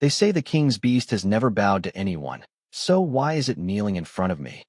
They say the king's beast has never bowed to anyone, so why is it kneeling in front of me?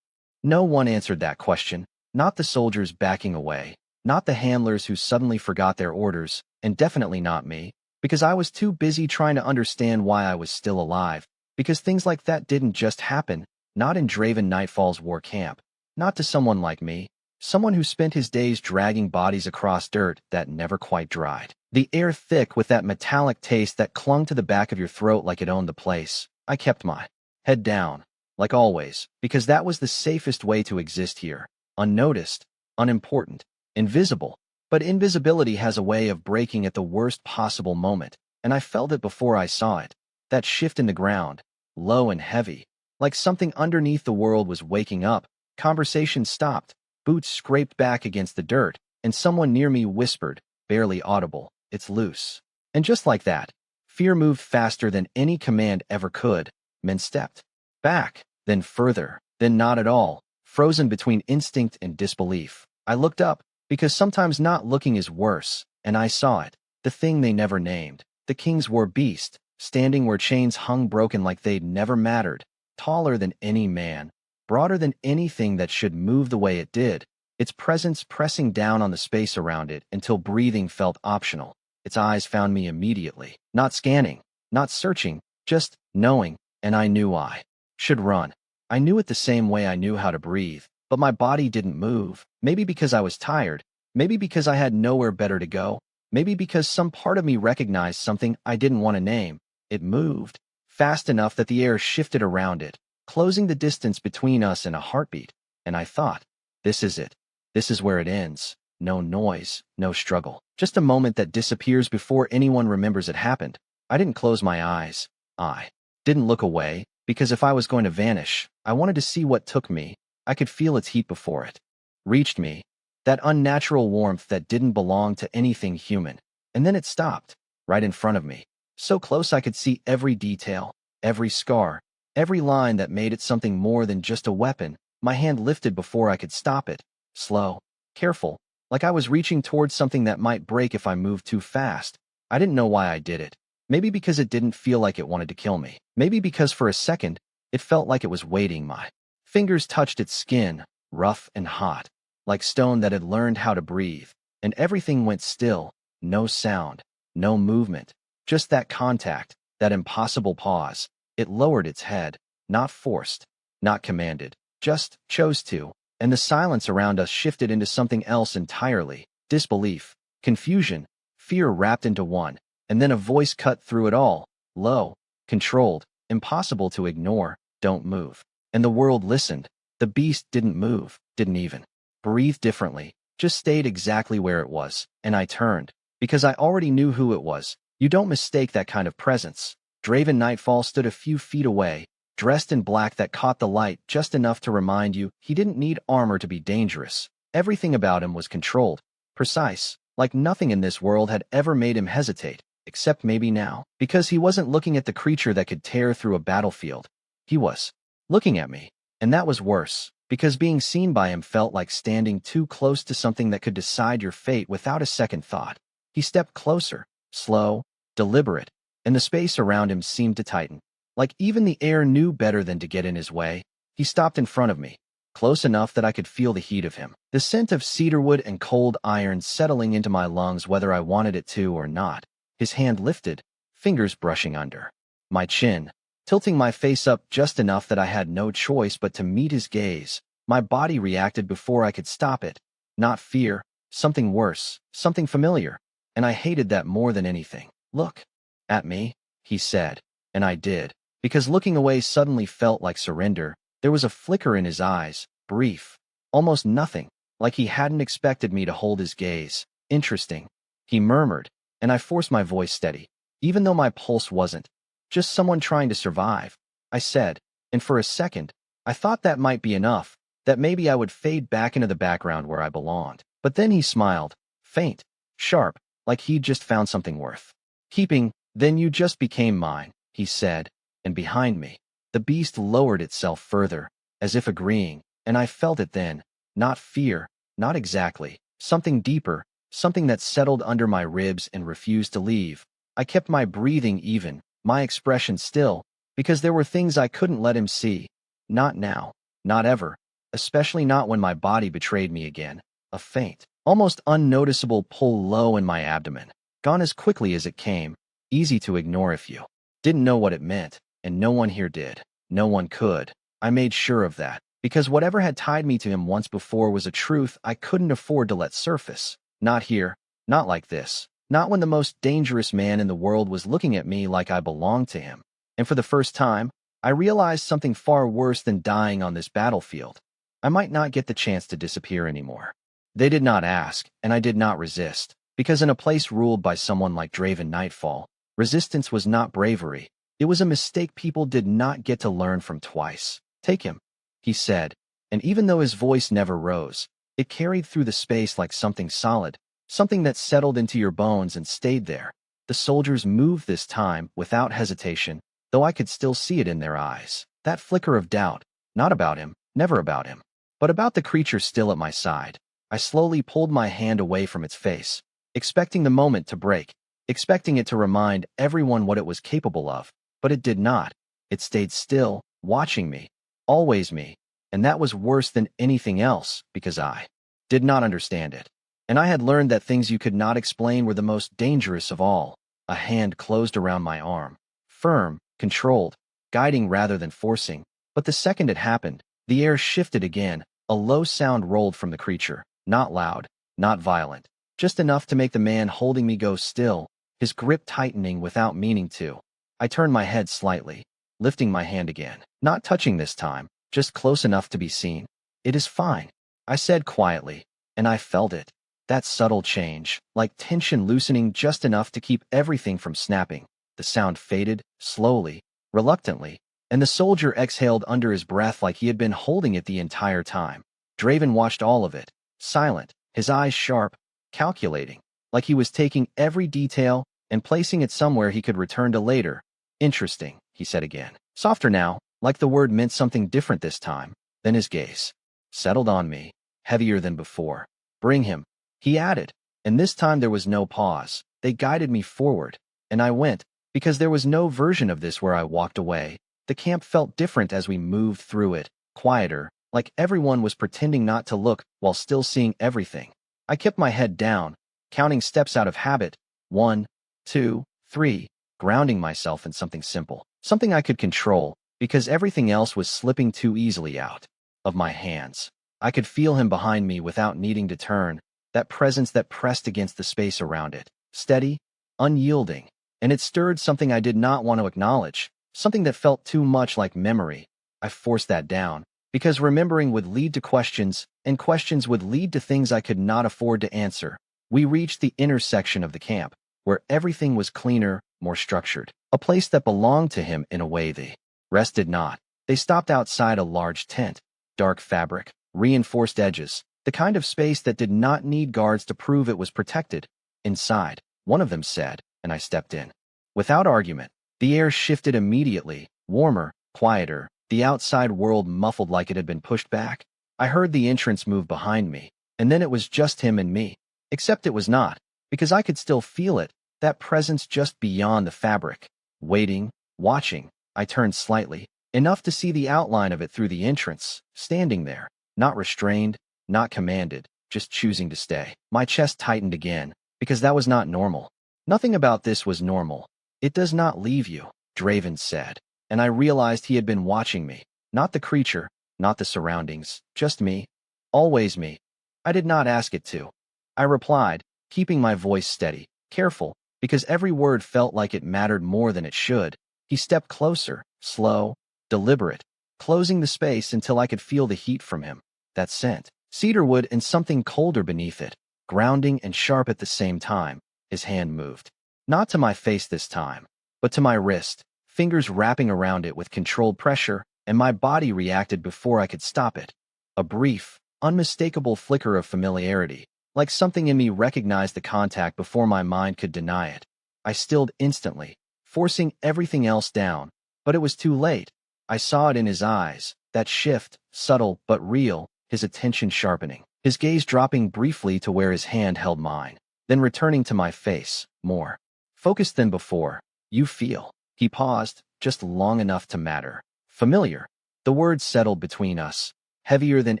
No one answered that question, not the soldiers backing away, not the handlers who suddenly forgot their orders, and definitely not me, because I was too busy trying to understand why I was still alive, because things like that didn't just happen, not in Draven Nightfall's war camp, not to someone like me, someone who spent his days dragging bodies across dirt that never quite dried. The air thick with that metallic taste that clung to the back of your throat like it owned the place. I kept my head down, like always, because that was the safest way to exist here. Unnoticed, unimportant, invisible. But invisibility has a way of breaking at the worst possible moment, and I felt it before I saw it. That shift in the ground, low and heavy, like something underneath the world was waking up. Conversation stopped, boots scraped back against the dirt, and someone near me whispered, barely audible, "It's loose." And just like that, fear moved faster than any command ever could. Men stepped back, then further, then not at all, frozen between instinct and disbelief. I looked up, because sometimes not looking is worse, and I saw it, the thing they never named, the king's war beast, standing where chains hung broken like they'd never mattered, taller than any man, broader than anything that should move the way it did, its presence pressing down on the space around it until breathing felt optional. Its eyes found me immediately, not scanning, not searching, just knowing, and I knew I should run. I knew it the same way I knew how to breathe, but my body didn't move, maybe because I was tired, maybe because I had nowhere better to go, maybe because some part of me recognized something I didn't want to name. It moved, fast enough that the air shifted around it, closing the distance between us in a heartbeat, and I thought, this is it. This is where it ends. No noise, no struggle. Just a moment that disappears before anyone remembers it happened. I didn't close my eyes. I didn't look away, because if I was going to vanish, I wanted to see what took me. I could feel its heat before it reached me, that unnatural warmth that didn't belong to anything human. And then it stopped, right in front of me, so close I could see every detail, every scar, every line that made it something more than just a weapon. My hand lifted before I could stop it, slow, careful, like I was reaching towards something that might break if I moved too fast. I didn't know why I did it. Maybe because it didn't feel like it wanted to kill me. Maybe because for a second, it felt like it was waiting. My fingers touched its skin, rough and hot, like stone that had learned how to breathe, and everything went still, no sound, no movement, just that contact, that impossible pause. It lowered its head, not forced, not commanded, just chose to, and the silence around us shifted into something else entirely. Disbelief, confusion, fear wrapped into one, and then a voice cut through it all, low, controlled, impossible to ignore, "Don't move." And the world listened. The beast didn't move, didn't even breathe differently, just stayed exactly where it was, and I turned, because I already knew who it was. You don't mistake that kind of presence. Draven Nightfall stood a few feet away, dressed in black that caught the light just enough to remind you he didn't need armor to be dangerous. Everything about him was controlled, precise, like nothing in this world had ever made him hesitate, except maybe now, because he wasn't looking at the creature that could tear through a battlefield. He was looking at me, and that was worse, because being seen by him felt like standing too close to something that could decide your fate without a second thought. He stepped closer, slow, deliberate, and the space around him seemed to tighten. Like even the air knew better than to get in his way. He stopped in front of me, close enough that I could feel the heat of him. The scent of cedarwood and cold iron settling into my lungs whether I wanted it to or not. His hand lifted, fingers brushing under my chin, tilting my face up just enough that I had no choice but to meet his gaze. My body reacted before I could stop it. Not fear, something worse, something familiar, and I hated that more than anything. "Look at me," he said, and I did, because looking away suddenly felt like surrender. There was a flicker in his eyes, brief, almost nothing, like he hadn't expected me to hold his gaze. "Interesting," he murmured, and I forced my voice steady, even though my pulse wasn't. "Just someone trying to survive," I said, and for a second, I thought that might be enough, that maybe I would fade back into the background where I belonged. But then he smiled, faint, sharp, like he'd just found something worth keeping. "Then you just became mine," he said, and behind me, the beast lowered itself further, as if agreeing, and I felt it then, not fear, not exactly, something deeper, something that settled under my ribs and refused to leave. I kept my breathing even, my expression still, because there were things I couldn't let him see. Not now. Not ever. Especially not when my body betrayed me again. A faint, almost unnoticeable pull low in my abdomen. Gone as quickly as it came. Easy to ignore if you didn't know what it meant, and no one here did. No one could. I made sure of that, because whatever had tied me to him once before was a truth I couldn't afford to let surface. Not here. Not like this. Not when the most dangerous man in the world was looking at me like I belonged to him. And for the first time, I realized something far worse than dying on this battlefield. I might not get the chance to disappear anymore. They did not ask, and I did not resist, because in a place ruled by someone like Draven Nightfall, resistance was not bravery. It was a mistake people did not get to learn from twice. Take him, he said, and even though his voice never rose, it carried through the space like something solid, something that settled into your bones and stayed there. The soldiers moved this time without hesitation, though I could still see it in their eyes. That flicker of doubt, not about him, never about him, but about the creature still at my side. I slowly pulled my hand away from its face, expecting the moment to break, expecting it to remind everyone what it was capable of, but it did not. It stayed still, watching me, always me, and that was worse than anything else, because I did not understand it. And I had learned that things you could not explain were the most dangerous of all. A hand closed around my arm, firm, controlled, guiding rather than forcing. But the second it happened, the air shifted again. A low sound rolled from the creature, not loud, not violent, just enough to make the man holding me go still, his grip tightening without meaning to. I turned my head slightly, lifting my hand again, not touching this time, just close enough to be seen. It is fine, I said quietly, and I felt it. That subtle change, like tension loosening just enough to keep everything from snapping. The sound faded, slowly, reluctantly, and the soldier exhaled under his breath like he had been holding it the entire time. Draven watched all of it, silent, his eyes sharp, calculating, like he was taking every detail and placing it somewhere he could return to later. Interesting, he said again. Softer now, like the word meant something different this time. Then his gaze settled on me, heavier than before. Bring him, he added, and this time there was no pause. They guided me forward, and I went, because there was no version of this where I walked away. The camp felt different as we moved through it, quieter, like everyone was pretending not to look while still seeing everything. I kept my head down, counting steps out of habit. 1, 2, 3, grounding myself in something simple, something I could control, because everything else was slipping too easily out of my hands. I could feel him behind me without needing to turn, that presence that pressed against the space around it, steady, unyielding, and it stirred something I did not want to acknowledge, something that felt too much like memory. I forced that down, because remembering would lead to questions, and questions would lead to things I could not afford to answer. We reached the intersection of the camp, where everything was cleaner, more structured, a place that belonged to him in a way the rest did not. They stopped outside a large tent, dark fabric, reinforced edges, the kind of space that did not need guards to prove it was protected. Inside, one of them said, and I stepped in. Without argument, the air shifted immediately, warmer, quieter, the outside world muffled like it had been pushed back. I heard the entrance move behind me, and then it was just him and me. Except it was not, because I could still feel it, that presence just beyond the fabric. Waiting, watching, I turned slightly, enough to see the outline of it through the entrance, standing there, not restrained, not commanded, just choosing to stay. My chest tightened again, because that was not normal. Nothing about this was normal. It does not leave you, Draven said, and I realized he had been watching me, not the creature, not the surroundings, just me, always me. I did not ask it to. I replied, keeping my voice steady, careful, because every word felt like it mattered more than it should. He stepped closer, slow, deliberate, closing the space until I could feel the heat from him. That scent, cedarwood and something colder beneath it, grounding and sharp at the same time. His hand moved. Not to my face this time, but to my wrist, fingers wrapping around it with controlled pressure, and my body reacted before I could stop it. A brief, unmistakable flicker of familiarity, like something in me recognized the contact before my mind could deny it. I stilled instantly, forcing everything else down, but it was too late. I saw it in his eyes, that shift, subtle but real, his attention sharpening, his gaze dropping briefly to where his hand held mine, then returning to my face, more focused than before. You feel, He paused, just long enough to matter. Familiar. The words settled between us, heavier than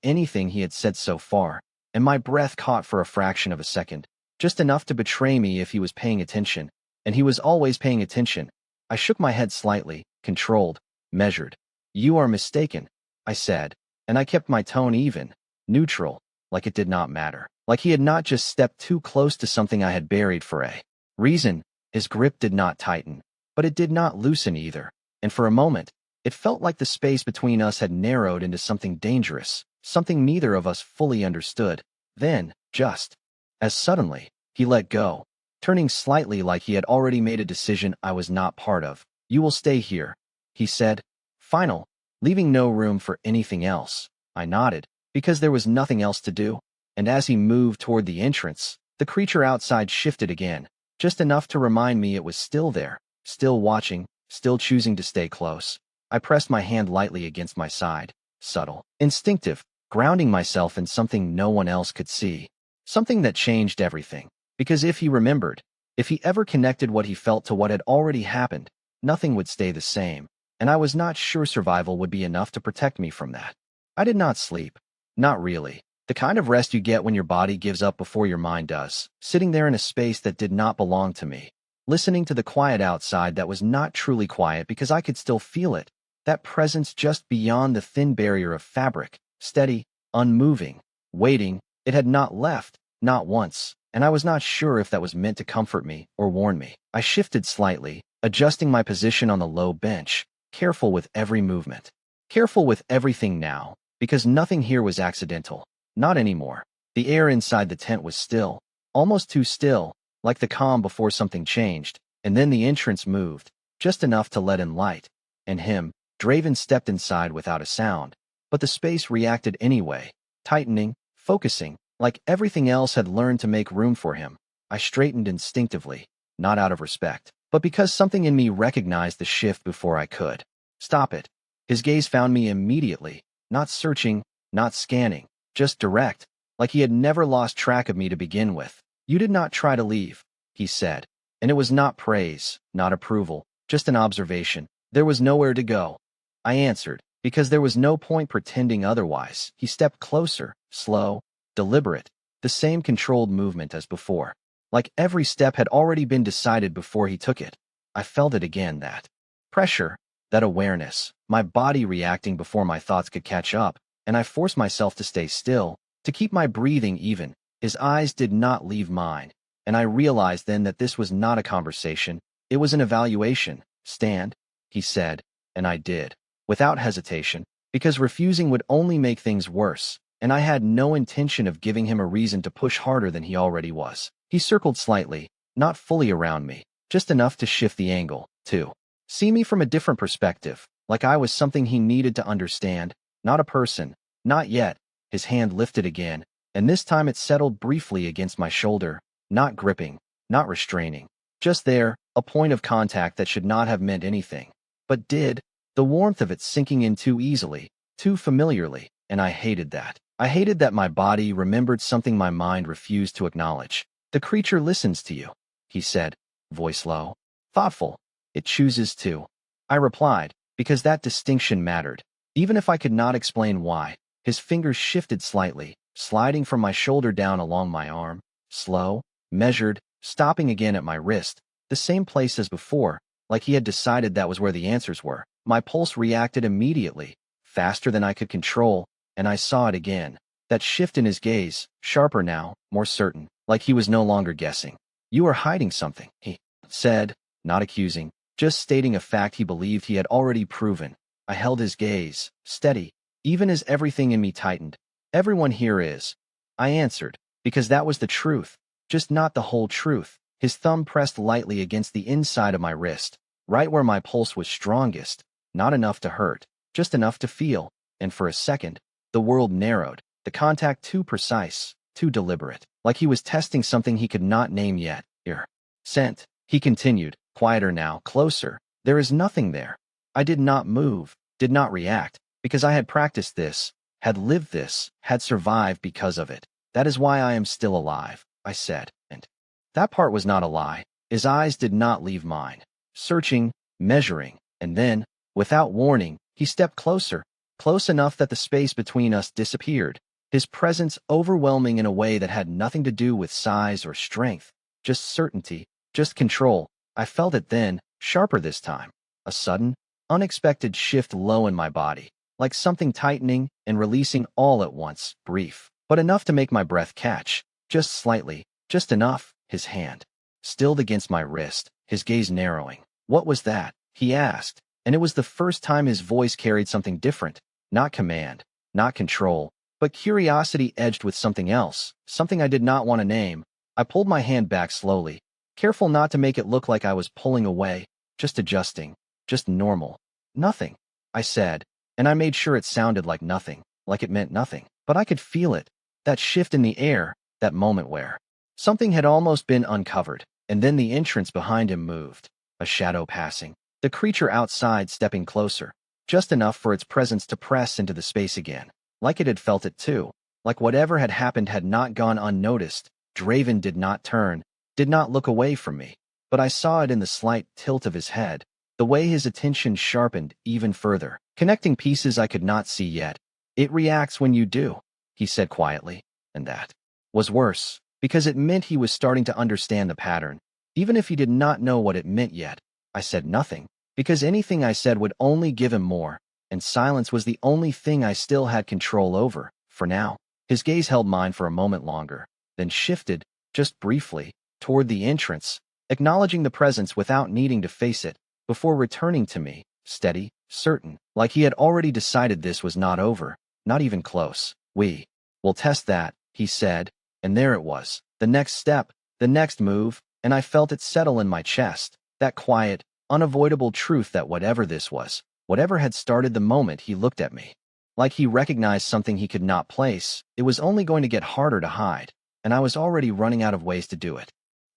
anything he had said so far, and my breath caught for a fraction of a second, just enough to betray me if he was paying attention, and he was always paying attention. I shook my head slightly, controlled, measured. You are mistaken, I said, and I kept my tone even, neutral, like it did not matter. Like he had not just stepped too close to something I had buried for a reason. His grip did not tighten, but it did not loosen either, and for a moment, it felt like the space between us had narrowed into something dangerous, something neither of us fully understood. Then, just as suddenly, he let go, turning slightly like he had already made a decision I was not part of. You will stay here, he said, final, leaving no room for anything else. I nodded, because there was nothing else to do, and as he moved toward the entrance, the creature outside shifted again, just enough to remind me it was still there, still watching, still choosing to stay close. I pressed my hand lightly against my side, subtle, instinctive, grounding myself in something no one else could see. Something that changed everything. Because if he remembered, if he ever connected what he felt to what had already happened, nothing would stay the same, and I was not sure survival would be enough to protect me from that. I did not sleep. Not really. The kind of rest you get when your body gives up before your mind does, sitting there in a space that did not belong to me, listening to the quiet outside that was not truly quiet because I could still feel it, that presence just beyond the thin barrier of fabric, steady, unmoving, waiting. It had not left, not once, and I was not sure if that was meant to comfort me or warn me. I shifted slightly, adjusting my position on the low bench, careful with every movement. Careful with everything now, because nothing here was accidental. Not anymore. The air inside the tent was still, almost too still, like the calm before something changed, and then the entrance moved, just enough to let in light. And him, Draven stepped inside without a sound, but the space reacted anyway, tightening, focusing, like everything else had learned to make room for him. I straightened instinctively, not out of respect, but because something in me recognized the shift before I could. Stop it. His gaze found me immediately, not searching, not scanning, just direct, like he had never lost track of me to begin with. You did not try to leave, he said, and it was not praise, not approval, just an observation. There was nowhere to go. I answered, because there was no point pretending otherwise. He stepped closer, slow, deliberate, the same controlled movement as before. Like every step had already been decided before he took it. I felt it again, that pressure, that awareness, my body reacting before my thoughts could catch up, and I forced myself to stay still, to keep my breathing even. His eyes did not leave mine, and I realized then that this was not a conversation, it was an evaluation. Stand, he said, and I did, without hesitation, because refusing would only make things worse, and I had no intention of giving him a reason to push harder than he already was. He circled slightly, not fully around me, just enough to shift the angle, to see me from a different perspective, like I was something he needed to understand, not a person. Not yet. His hand lifted again, and this time it settled briefly against my shoulder, not gripping, not restraining. Just there, a point of contact that should not have meant anything, but did, the warmth of it sinking in too easily, too familiarly, and I hated that. I hated that my body remembered something my mind refused to acknowledge. The creature listens to you, he said, voice low, thoughtful. It chooses to. I replied, because that distinction mattered, even if I could not explain why. His fingers shifted slightly, sliding from my shoulder down along my arm, slow, measured, stopping again at my wrist, the same place as before, like he had decided that was where the answers were. My pulse reacted immediately, faster than I could control, and I saw it again. That shift in his gaze, sharper now, more certain, like he was no longer guessing. You are hiding something, he said, not accusing, just stating a fact he believed he had already proven. I held his gaze, steady, even as everything in me tightened. Everyone here is, I answered, because that was the truth, just not the whole truth. His thumb pressed lightly against the inside of my wrist, right where my pulse was strongest, not enough to hurt, just enough to feel, and for a second, the world narrowed, the contact too precise, too deliberate, like he was testing something he could not name yet. Here. Scent, he continued, quieter now, closer. There is nothing there. I did not move, did not react, because I had practiced this, had lived this, had survived because of it. That is why I am still alive, I said, and that part was not a lie. His eyes did not leave mine, searching, measuring, and then, without warning, he stepped closer, close enough that the space between us disappeared, his presence overwhelming in a way that had nothing to do with size or strength, just certainty, just control. I felt it then, sharper this time. A sudden, unexpected shift low in my body, like something tightening and releasing all at once, brief, but enough to make my breath catch, just slightly, just enough. His hand stilled against my wrist, his gaze narrowing. "What was that?" he asked, and it was the first time his voice carried something different, not command, not control, but curiosity edged with something else, something I did not want to name. I pulled my hand back slowly, careful not to make it look like I was pulling away, just adjusting, just normal. "Nothing," I said, and I made sure it sounded like nothing, like it meant nothing. But I could feel it, that shift in the air, that moment where something had almost been uncovered, and then the entrance behind him moved, a shadow passing, the creature outside stepping closer, just enough for its presence to press into the space again, like it had felt it too, like whatever had happened had not gone unnoticed. Draven did not turn, did not look away from me, but I saw it in the slight tilt of his head, the way his attention sharpened even further, connecting pieces I could not see yet. "It reacts when you do," he said quietly, and that was worse, because it meant he was starting to understand the pattern, even if he did not know what it meant yet. I said nothing, because anything I said would only give him more, and silence was the only thing I still had control over, for now. His gaze held mine for a moment longer, then shifted, just briefly, toward the entrance, acknowledging the presence without needing to face it, before returning to me, steady, certain, like he had already decided this was not over, not even close. "We'll test that," he said, and there it was, the next step, the next move, and I felt it settle in my chest, that quiet, unavoidable truth that whatever this was, whatever had started the moment he looked at me, like he recognized something he could not place, it was only going to get harder to hide, and I was already running out of ways to do it.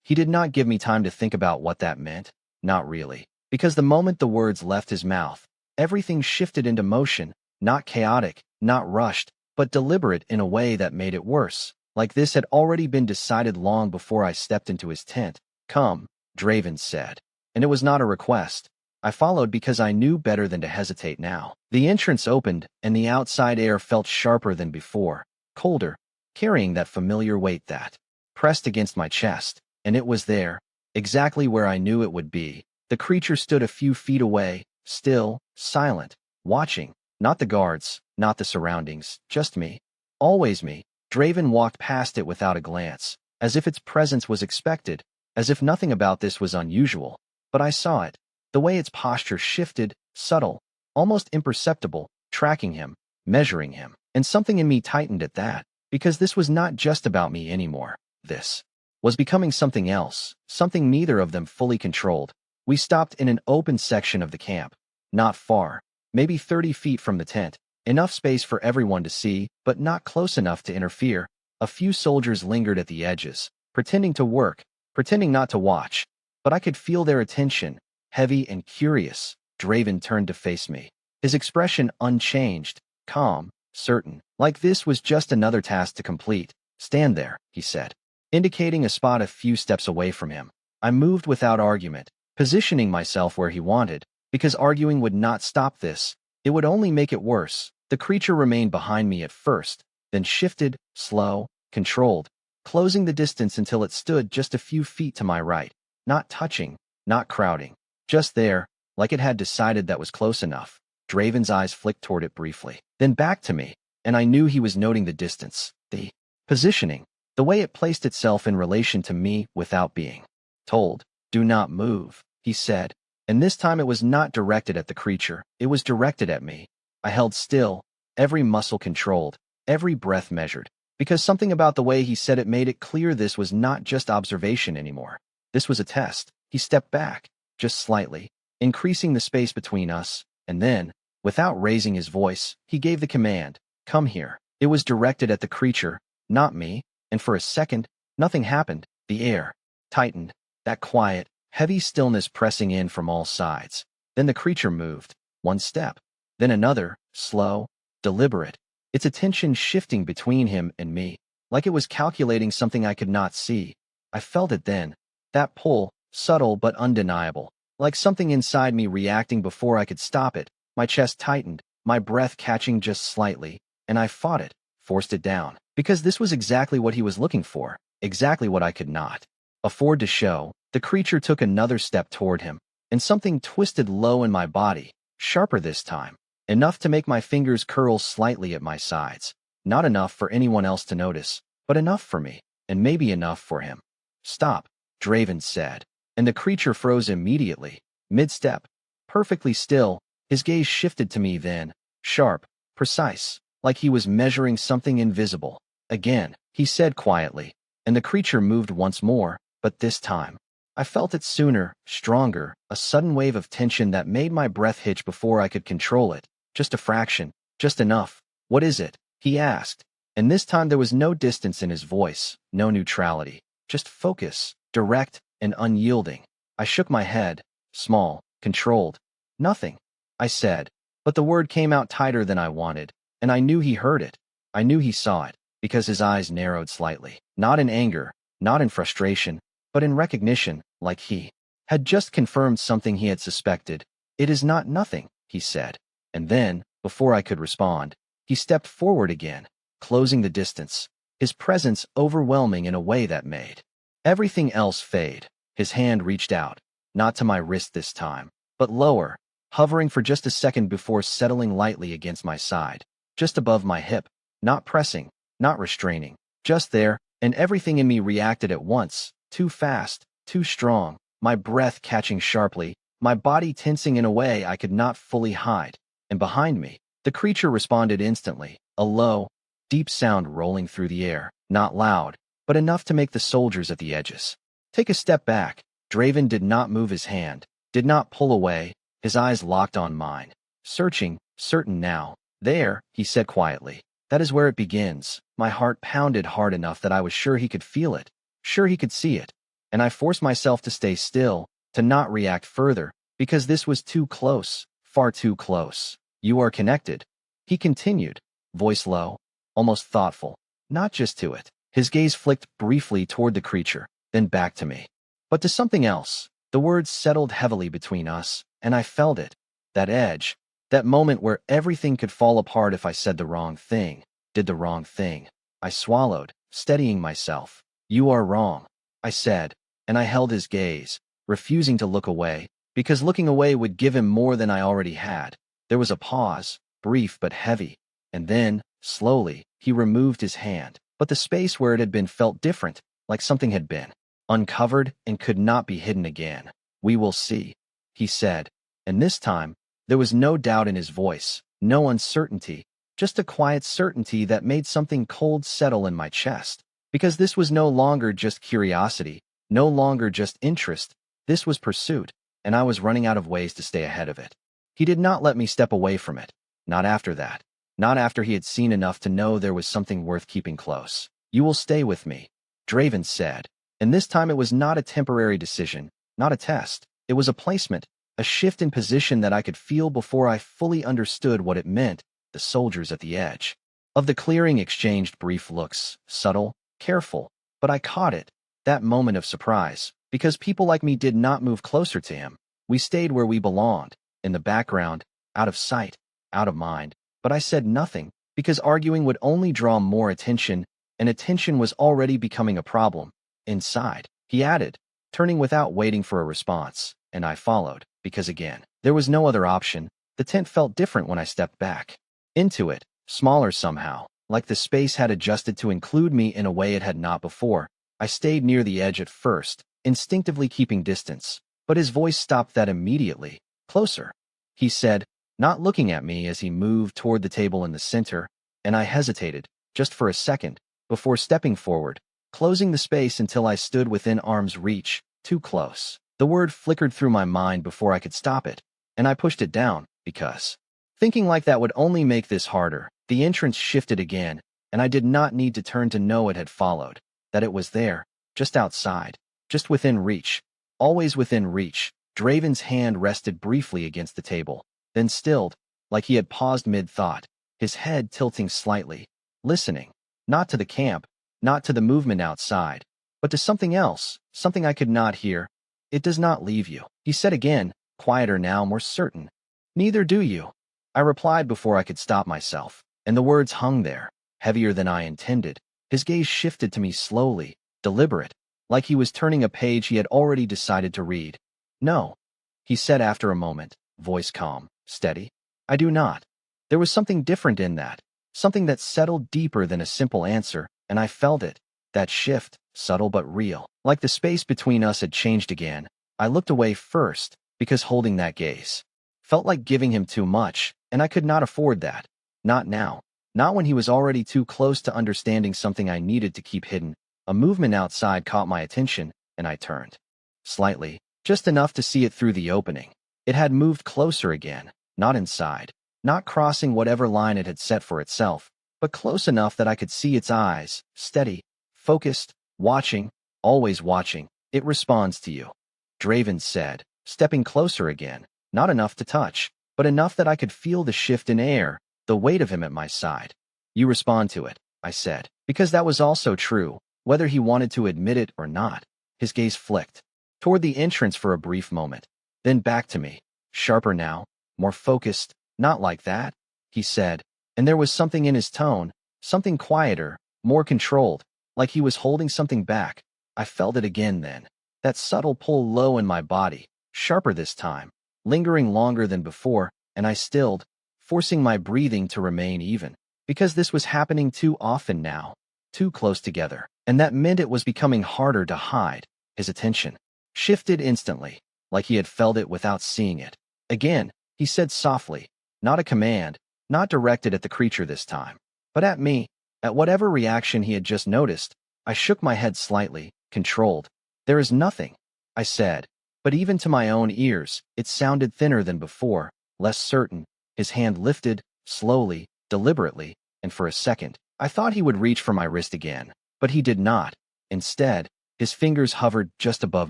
He did not give me time to think about what that meant, not really, because the moment the words left his mouth, everything shifted into motion, not chaotic, not rushed, but deliberate in a way that made it worse, like this had already been decided long before I stepped into his tent. "Come," Draven said, and it was not a request. I followed because I knew better than to hesitate now. The entrance opened, and the outside air felt sharper than before, colder, carrying that familiar weight that pressed against my chest, and it was there, exactly where I knew it would be. The creature stood a few feet away, still, silent, watching, not the guards, not the surroundings, just me. Always me. Draven walked past it without a glance, as if its presence was expected, as if nothing about this was unusual. But I saw it, the way its posture shifted, subtle, almost imperceptible, tracking him, measuring him, and something in me tightened at that, because this was not just about me anymore. This was becoming something else, something neither of them fully controlled. We stopped in an open section of the camp, not far, maybe 30 feet from the tent, enough space for everyone to see, but not close enough to interfere. A few soldiers lingered at the edges, pretending to work, pretending not to watch, but I could feel their attention, heavy and curious. Draven turned to face me, his expression unchanged, calm, certain, like this was just another task to complete. "Stand there," he said, indicating a spot a few steps away from him. I moved without argument, positioning myself where he wanted, because arguing would not stop this. It would only make it worse. The creature remained behind me at first, then shifted, slow, controlled, closing the distance until it stood just a few feet to my right, not touching, not crowding, just there, like it had decided that was close enough. Draven's eyes flicked toward it briefly, then back to me, and I knew he was noting the distance, the positioning, the way it placed itself in relation to me without being told. "Do not move," he said, and this time it was not directed at the creature, it was directed at me. I held still, every muscle controlled, every breath measured, because something about the way he said it made it clear this was not just observation anymore. This was a test. He stepped back, just slightly, increasing the space between us, and then, without raising his voice, he gave the command, "Come here." It was directed at the creature, not me, and for a second, nothing happened. The air tightened, that quiet, heavy stillness pressing in from all sides. Then the creature moved, one step, then another, slow, deliberate, its attention shifting between him and me, like it was calculating something I could not see. I felt it then, that pull, subtle but undeniable, Like something inside me reacting before I could stop it. My chest tightened, my breath catching just slightly, and I fought it, forced it down. Because this was exactly what he was looking for, exactly what I could not afford to show. The creature took another step toward him, and something twisted low in my body, sharper this time, enough to make my fingers curl slightly at my sides. Not enough for anyone else to notice, but enough for me, and maybe enough for him. Stop, Draven said, and the creature froze immediately, mid-step, perfectly still. His gaze shifted to me then, sharp, precise, like he was measuring something invisible. Again, he said quietly, and the creature moved once more, but this time, I felt it sooner, stronger, a sudden wave of tension that made my breath hitch before I could control it. Just a fraction, just enough. What is it? He asked, and this time there was no distance in his voice, no neutrality, just focus, direct and unyielding. I shook my head, small, controlled. Nothing, I said, but the word came out tighter than I wanted, and I knew he heard it. I knew he saw it, because his eyes narrowed slightly, not in anger, not in frustration, but in recognition, like he had just confirmed something he had suspected. It is not nothing, he said, and then, before I could respond, he stepped forward again, closing the distance, his presence overwhelming in a way that made everything else fade. His hand reached out, not to my wrist this time, but lower, hovering for just a second before settling lightly against my side, just above my hip, not pressing, not restraining, just there, and everything in me reacted at once, too fast, too strong, my breath catching sharply, my body tensing in a way I could not fully hide, and behind me, the creature responded instantly, a low, deep sound rolling through the air, not loud, but enough to make the soldiers at the edges take a step back. Draven did not move his hand, did not pull away, his eyes locked on mine, searching, certain now. There, he said quietly, that is where it begins. My heart pounded hard enough that I was sure he could feel it, sure he could see it, and I forced myself to stay still, to not react further, because this was too close, far too close. You are connected, he continued, voice low, almost thoughtful, not just to it. His gaze flicked briefly toward the creature, then back to me. But to something else. The words settled heavily between us, and I felt it. That edge, that moment where everything could fall apart if I said the wrong thing, did the wrong thing. I swallowed, steadying myself. You are wrong, I said, and I held his gaze, refusing to look away, because looking away would give him more than I already had. There was a pause, brief but heavy, and then, slowly, he removed his hand, but the space where it had been felt different, like something had been uncovered and could not be hidden again. We will see, he said, and this time, there was no doubt in his voice, no uncertainty, just a quiet certainty that made something cold settle in my chest. Because this was no longer just curiosity, no longer just interest, this was pursuit, and I was running out of ways to stay ahead of it. He did not let me step away from it, not after that, not after he had seen enough to know there was something worth keeping close. You will stay with me, Draven said, and this time it was not a temporary decision, not a test. It was a placement, a shift in position that I could feel before I fully understood what it meant. The soldiers at the edge of the clearing exchanged brief looks, subtle, careful, but I caught it, that moment of surprise, because people like me did not move closer to him. We stayed where we belonged, in the background, out of sight, out of mind, but I said nothing, because arguing would only draw more attention, and attention was already becoming a problem. Inside, he added, turning without waiting for a response, and I followed, because again, there was no other option. The tent felt different when I stepped back into it, smaller somehow, like the space had adjusted to include me in a way it had not before. I stayed near the edge at first, instinctively keeping distance, but his voice stopped that immediately. Closer, he said, not looking at me as he moved toward the table in the center, and I hesitated, just for a second, before stepping forward, closing the space until I stood within arm's reach, too close. The word flickered through my mind before I could stop it, and I pushed it down, because thinking like that would only make this harder. The entrance shifted again, and I did not need to turn to know it had followed, that it was there, just outside, just within reach, always within reach. Draven's hand rested briefly against the table, then stilled, like he had paused mid-thought, his head tilting slightly, listening, not to the camp, not to the movement outside, but to something else, something I could not hear. It does not leave you. He said again, quieter now, more certain. Neither do you. I replied before I could stop myself, and the words hung there, heavier than I intended. His gaze shifted to me slowly, deliberate, like he was turning a page he had already decided to read. No, he said after a moment, voice calm, steady. I do not. There was something different in that, something that settled deeper than a simple answer, and I felt it. That shift, subtle but real. Like the space between us had changed again. I looked away first, because holding that gaze felt like giving him too much, and I could not afford that. Not now. Not when he was already too close to understanding something I needed to keep hidden. A movement outside caught my attention, and I turned. Slightly, just enough to see it through the opening. It had moved closer again, not inside, not crossing whatever line it had set for itself, but close enough that I could see its eyes, steady, focused, watching, always watching. It responds to you, Draven said, stepping closer again, not enough to touch, but enough that I could feel the shift in air, the weight of him at my side. You respond to it, I said, because that was also true, whether he wanted to admit it or not. His gaze flicked toward the entrance for a brief moment, then back to me, sharper now, more focused. Not like that, he said, and there was something in his tone, something quieter, more controlled, like he was holding something back. I felt it again then, that subtle pull low in my body, sharper this time, lingering longer than before, and I stilled, forcing my breathing to remain even, because this was happening too often now, too close together, and that meant it was becoming harder to hide. His attention shifted instantly, like he had felt it without seeing it. Again, he said softly, not a command, not directed at the creature this time, but at me, at whatever reaction he had just noticed. I shook my head slightly, controlled. There is nothing, I said, but even to my own ears, it sounded thinner than before, less certain. His hand lifted, slowly, deliberately, and for a second, I thought he would reach for my wrist again, but he did not. Instead, his fingers hovered just above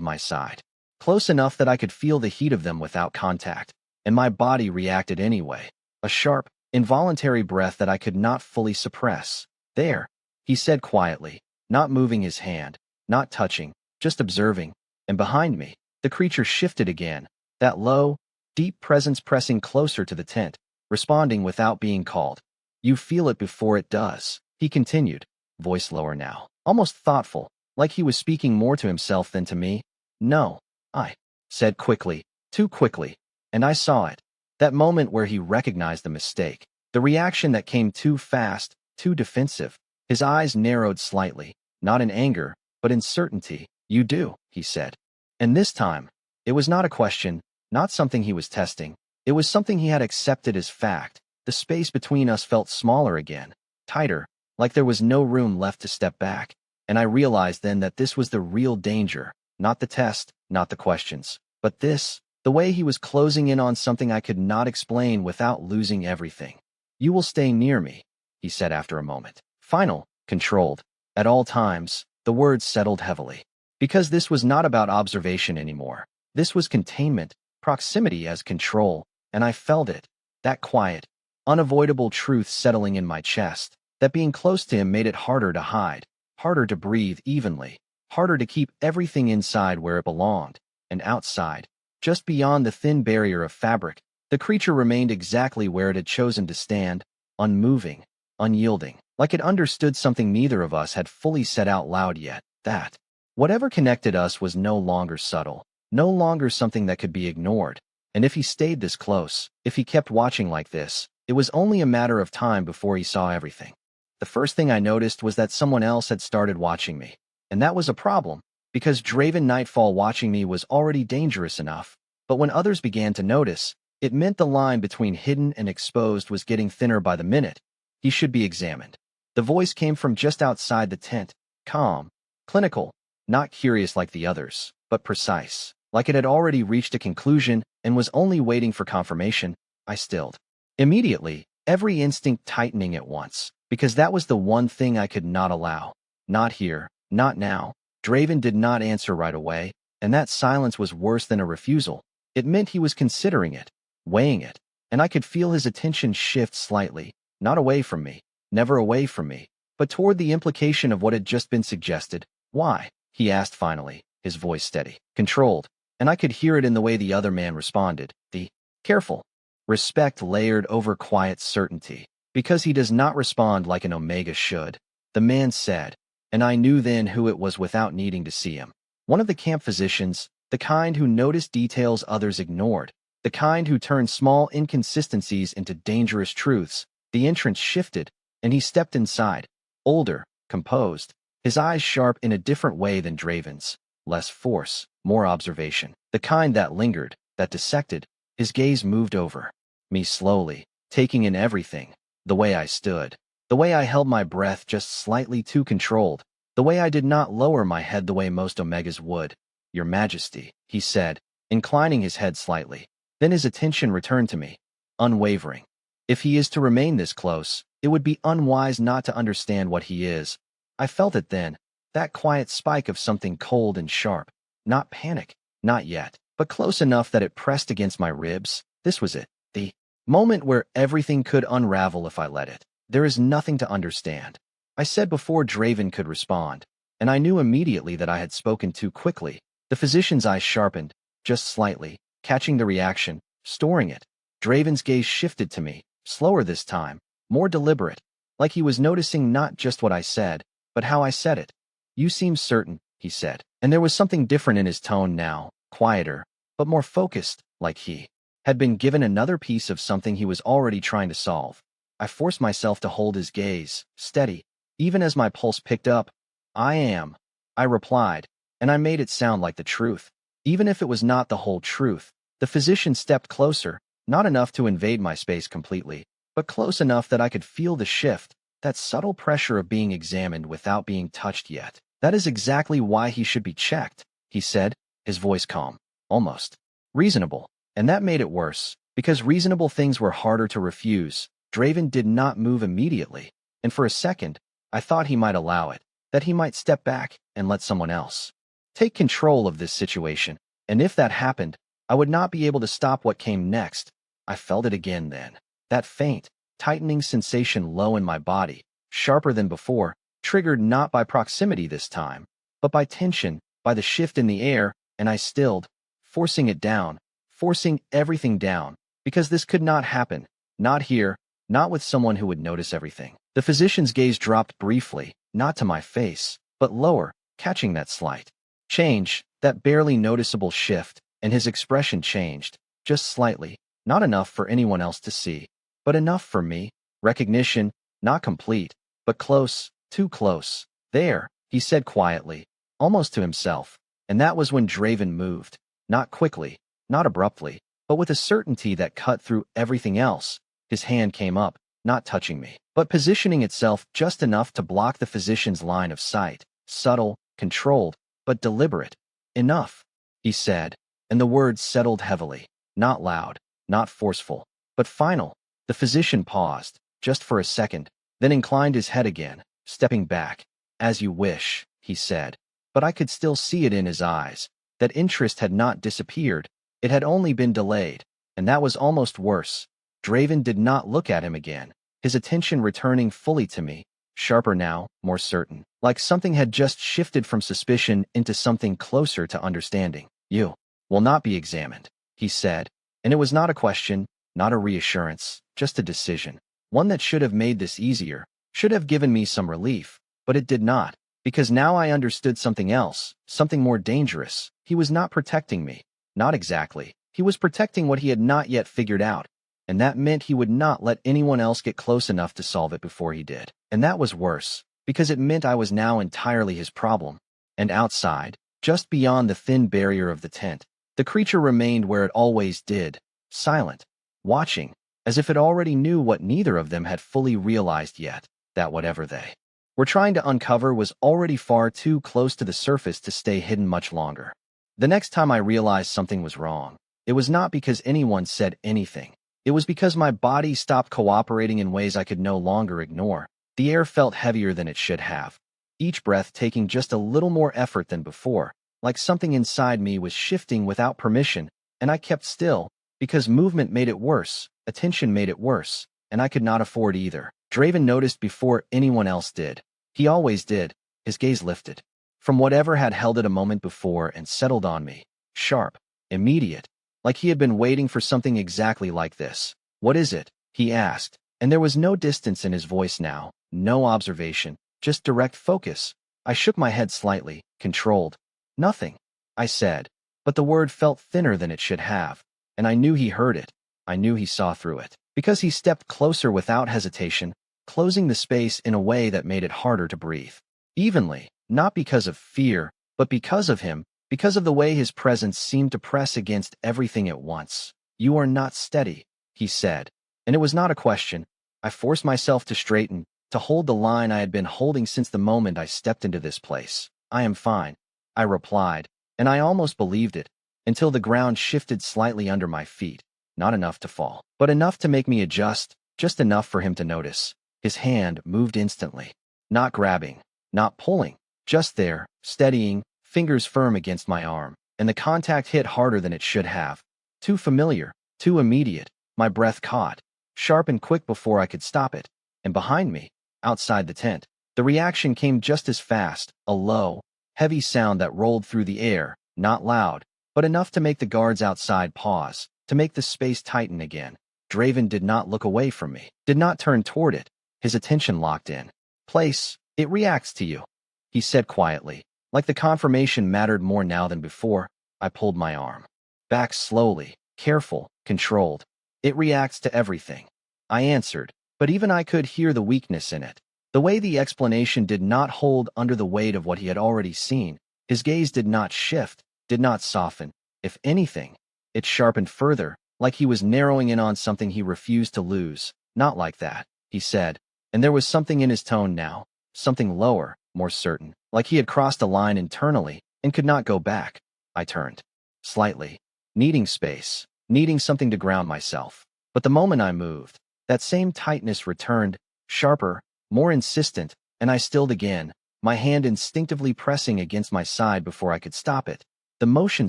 my side, close enough that I could feel the heat of them without contact, and my body reacted anyway. A sharp, involuntary breath that I could not fully suppress. There, he said quietly, not moving his hand, not touching, just observing, and behind me, the creature shifted again, that low, deep presence pressing closer to the tent, responding without being called. You feel it before it does, he continued, voice lower now, almost thoughtful, like he was speaking more to himself than to me. No, I said quickly, too quickly, and I saw it. That moment where he recognized the mistake, the reaction that came too fast, too defensive. His eyes narrowed slightly, not in anger, but in certainty. You do, he said. And this time, it was not a question, not something he was testing. It was something he had accepted as fact. The space between us felt smaller again, tighter, like there was no room left to step back. And I realized then that this was the real danger, not the test, not the questions, but this, the way he was closing in on something I could not explain without losing everything. You will stay near me, he said after a moment. Final, controlled. At all times, the words settled heavily. Because this was not about observation anymore. This was containment, proximity as control, and I felt it. That quiet, unavoidable truth settling in my chest, that being close to him made it harder to hide, harder to breathe evenly, harder to keep everything inside where it belonged, and outside, just beyond the thin barrier of fabric, the creature remained exactly where it had chosen to stand, unmoving, unyielding, like it understood something neither of us had fully said out loud yet, that whatever connected us was no longer subtle, no longer something that could be ignored. And if he stayed this close, if he kept watching like this, it was only a matter of time before he saw everything. The first thing I noticed was that someone else had started watching me. And that was a problem, because Draven Nightfall watching me was already dangerous enough. But when others began to notice, it meant the line between hidden and exposed was getting thinner by the minute. He should be examined. The voice came from just outside the tent, calm, clinical, not curious like the others, but precise, like it had already reached a conclusion and was only waiting for confirmation. I stilled. Immediately, every instinct tightening at once, because that was the one thing I could not allow. Not here, not now. Draven did not answer right away, and that silence was worse than a refusal. It meant he was considering it, weighing it, and I could feel his attention shift slightly, not away from me, never away from me, but toward the implication of what had just been suggested. Why? He asked finally, his voice steady, controlled, and I could hear it in the way the other man responded. The careful respect layered over quiet certainty. Because he does not respond like an Omega should, the man said, and I knew then who it was without needing to see him. One of the camp physicians, the kind who noticed details others ignored, the kind who turned small inconsistencies into dangerous truths. The entrance shifted, and he stepped inside, older, composed, his eyes sharp in a different way than Draven's, less force, more observation, the kind that lingered, that dissected. His gaze moved over me slowly, taking in everything, the way I stood, the way I held my breath just slightly too controlled, the way I did not lower my head the way most Omegas would. Your Majesty, he said, inclining his head slightly. Then his attention returned to me, unwavering. If he is to remain this close, it would be unwise not to understand what he is. I felt it then, that quiet spike of something cold and sharp. Not panic, not yet, but close enough that it pressed against my ribs. This was it, the moment where everything could unravel if I let it. There is nothing to understand, I said before Draven could respond, and I knew immediately that I had spoken too quickly. The physician's eyes sharpened, just slightly, catching the reaction, storing it. Draven's gaze shifted to me, slower this time, more deliberate, like he was noticing not just what I said, but how I said it. You seem certain, he said, and there was something different in his tone now, quieter, but more focused, like he had been given another piece of something he was already trying to solve. I forced myself to hold his gaze, steady, even as my pulse picked up. I am, I replied, and I made it sound like the truth. Even if it was not the whole truth, the physician stepped closer, not enough to invade my space completely, but close enough that I could feel the shift, that subtle pressure of being examined without being touched yet. That is exactly why he should be checked, he said, his voice calm, almost reasonable. And that made it worse, because reasonable things were harder to refuse. Draven did not move immediately, and for a second, I thought he might allow it, that he might step back and let someone else take control of this situation. And if that happened, I would not be able to stop what came next. I felt it again then, that faint, tightening sensation low in my body, sharper than before, triggered not by proximity this time, but by tension, by the shift in the air, and I stilled, forcing it down, forcing everything down, because this could not happen, not here, not with someone who would notice everything. The physician's gaze dropped briefly, not to my face, but lower, catching that slight change, that barely noticeable shift, and his expression changed, just slightly, not enough for anyone else to see, but enough for me. Recognition, not complete, but close, too close. There, he said quietly, almost to himself, and that was when Draven moved, not quickly, not abruptly, but with a certainty that cut through everything else. His hand came up, not touching me, but positioning itself just enough to block the physician's line of sight. Subtle, controlled, but deliberate. Enough, he said, and the words settled heavily, not loud, not forceful, but final. The physician paused, just for a second, then inclined his head again, stepping back. As you wish, he said, but I could still see it in his eyes. That interest had not disappeared. It had only been delayed, and that was almost worse. Draven did not look at him again, his attention returning fully to me, sharper now, more certain, like something had just shifted from suspicion into something closer to understanding. You will not be examined, he said, and it was not a question, not a reassurance, just a decision, one that should have made this easier, should have given me some relief, but it did not, because now I understood something else, something more dangerous. He was not protecting me. Not exactly. He was protecting what he had not yet figured out, and that meant he would not let anyone else get close enough to solve it before he did. And that was worse, because it meant I was now entirely his problem. And outside, just beyond the thin barrier of the tent, the creature remained where it always did, silent, watching, as if it already knew what neither of them had fully realized yet, that whatever they were trying to uncover was already far too close to the surface to stay hidden much longer. The next time I realized something was wrong, it was not because anyone said anything. It was because my body stopped cooperating in ways I could no longer ignore. The air felt heavier than it should have, each breath taking just a little more effort than before, like something inside me was shifting without permission, and I kept still, because movement made it worse, attention made it worse, and I could not afford either. Draven noticed before anyone else did. He always did. His gaze lifted from whatever had held it a moment before and settled on me, sharp, immediate, like he had been waiting for something exactly like this. "What is it?" he asked, and there was no distance in his voice now, no observation, just direct focus. I shook my head slightly, controlled. "Nothing," I said, but the word felt thinner than it should have, and I knew he heard it. I knew he saw through it, because he stepped closer without hesitation, closing the space in a way that made it harder to breathe. Evenly, not because of fear, but because of him, because of the way his presence seemed to press against everything at once. "You are not steady," he said, and it was not a question. I forced myself to straighten, to hold the line I had been holding since the moment I stepped into this place. "I am fine," I replied, and I almost believed it, until the ground shifted slightly under my feet, not enough to fall, but enough to make me adjust, just enough for him to notice. His hand moved instantly, not grabbing, not pulling, just there, steadying, fingers firm against my arm, and the contact hit harder than it should have. Too familiar, too immediate. My breath caught, sharp and quick before I could stop it, and behind me, outside the tent, the reaction came just as fast, a low, heavy sound that rolled through the air, not loud, but enough to make the guards outside pause, to make the space tighten again. Draven did not look away from me, did not turn toward it, his attention locked in. "Place, it reacts to you," he said quietly. Like the confirmation mattered more now than before, I pulled my arm back slowly, careful, controlled. "It reacts to everything," I answered, but even I could hear the weakness in it. The way the explanation did not hold under the weight of what he had already seen. His gaze did not shift, did not soften. If anything, it sharpened further, like he was narrowing in on something he refused to lose. "Not like that," he said, and there was something in his tone now, something lower, more certain, like he had crossed a line internally and could not go back. I turned, slightly, needing space, needing something to ground myself. But the moment I moved, that same tightness returned, sharper, more insistent, and I stilled again, my hand instinctively pressing against my side before I could stop it. The motion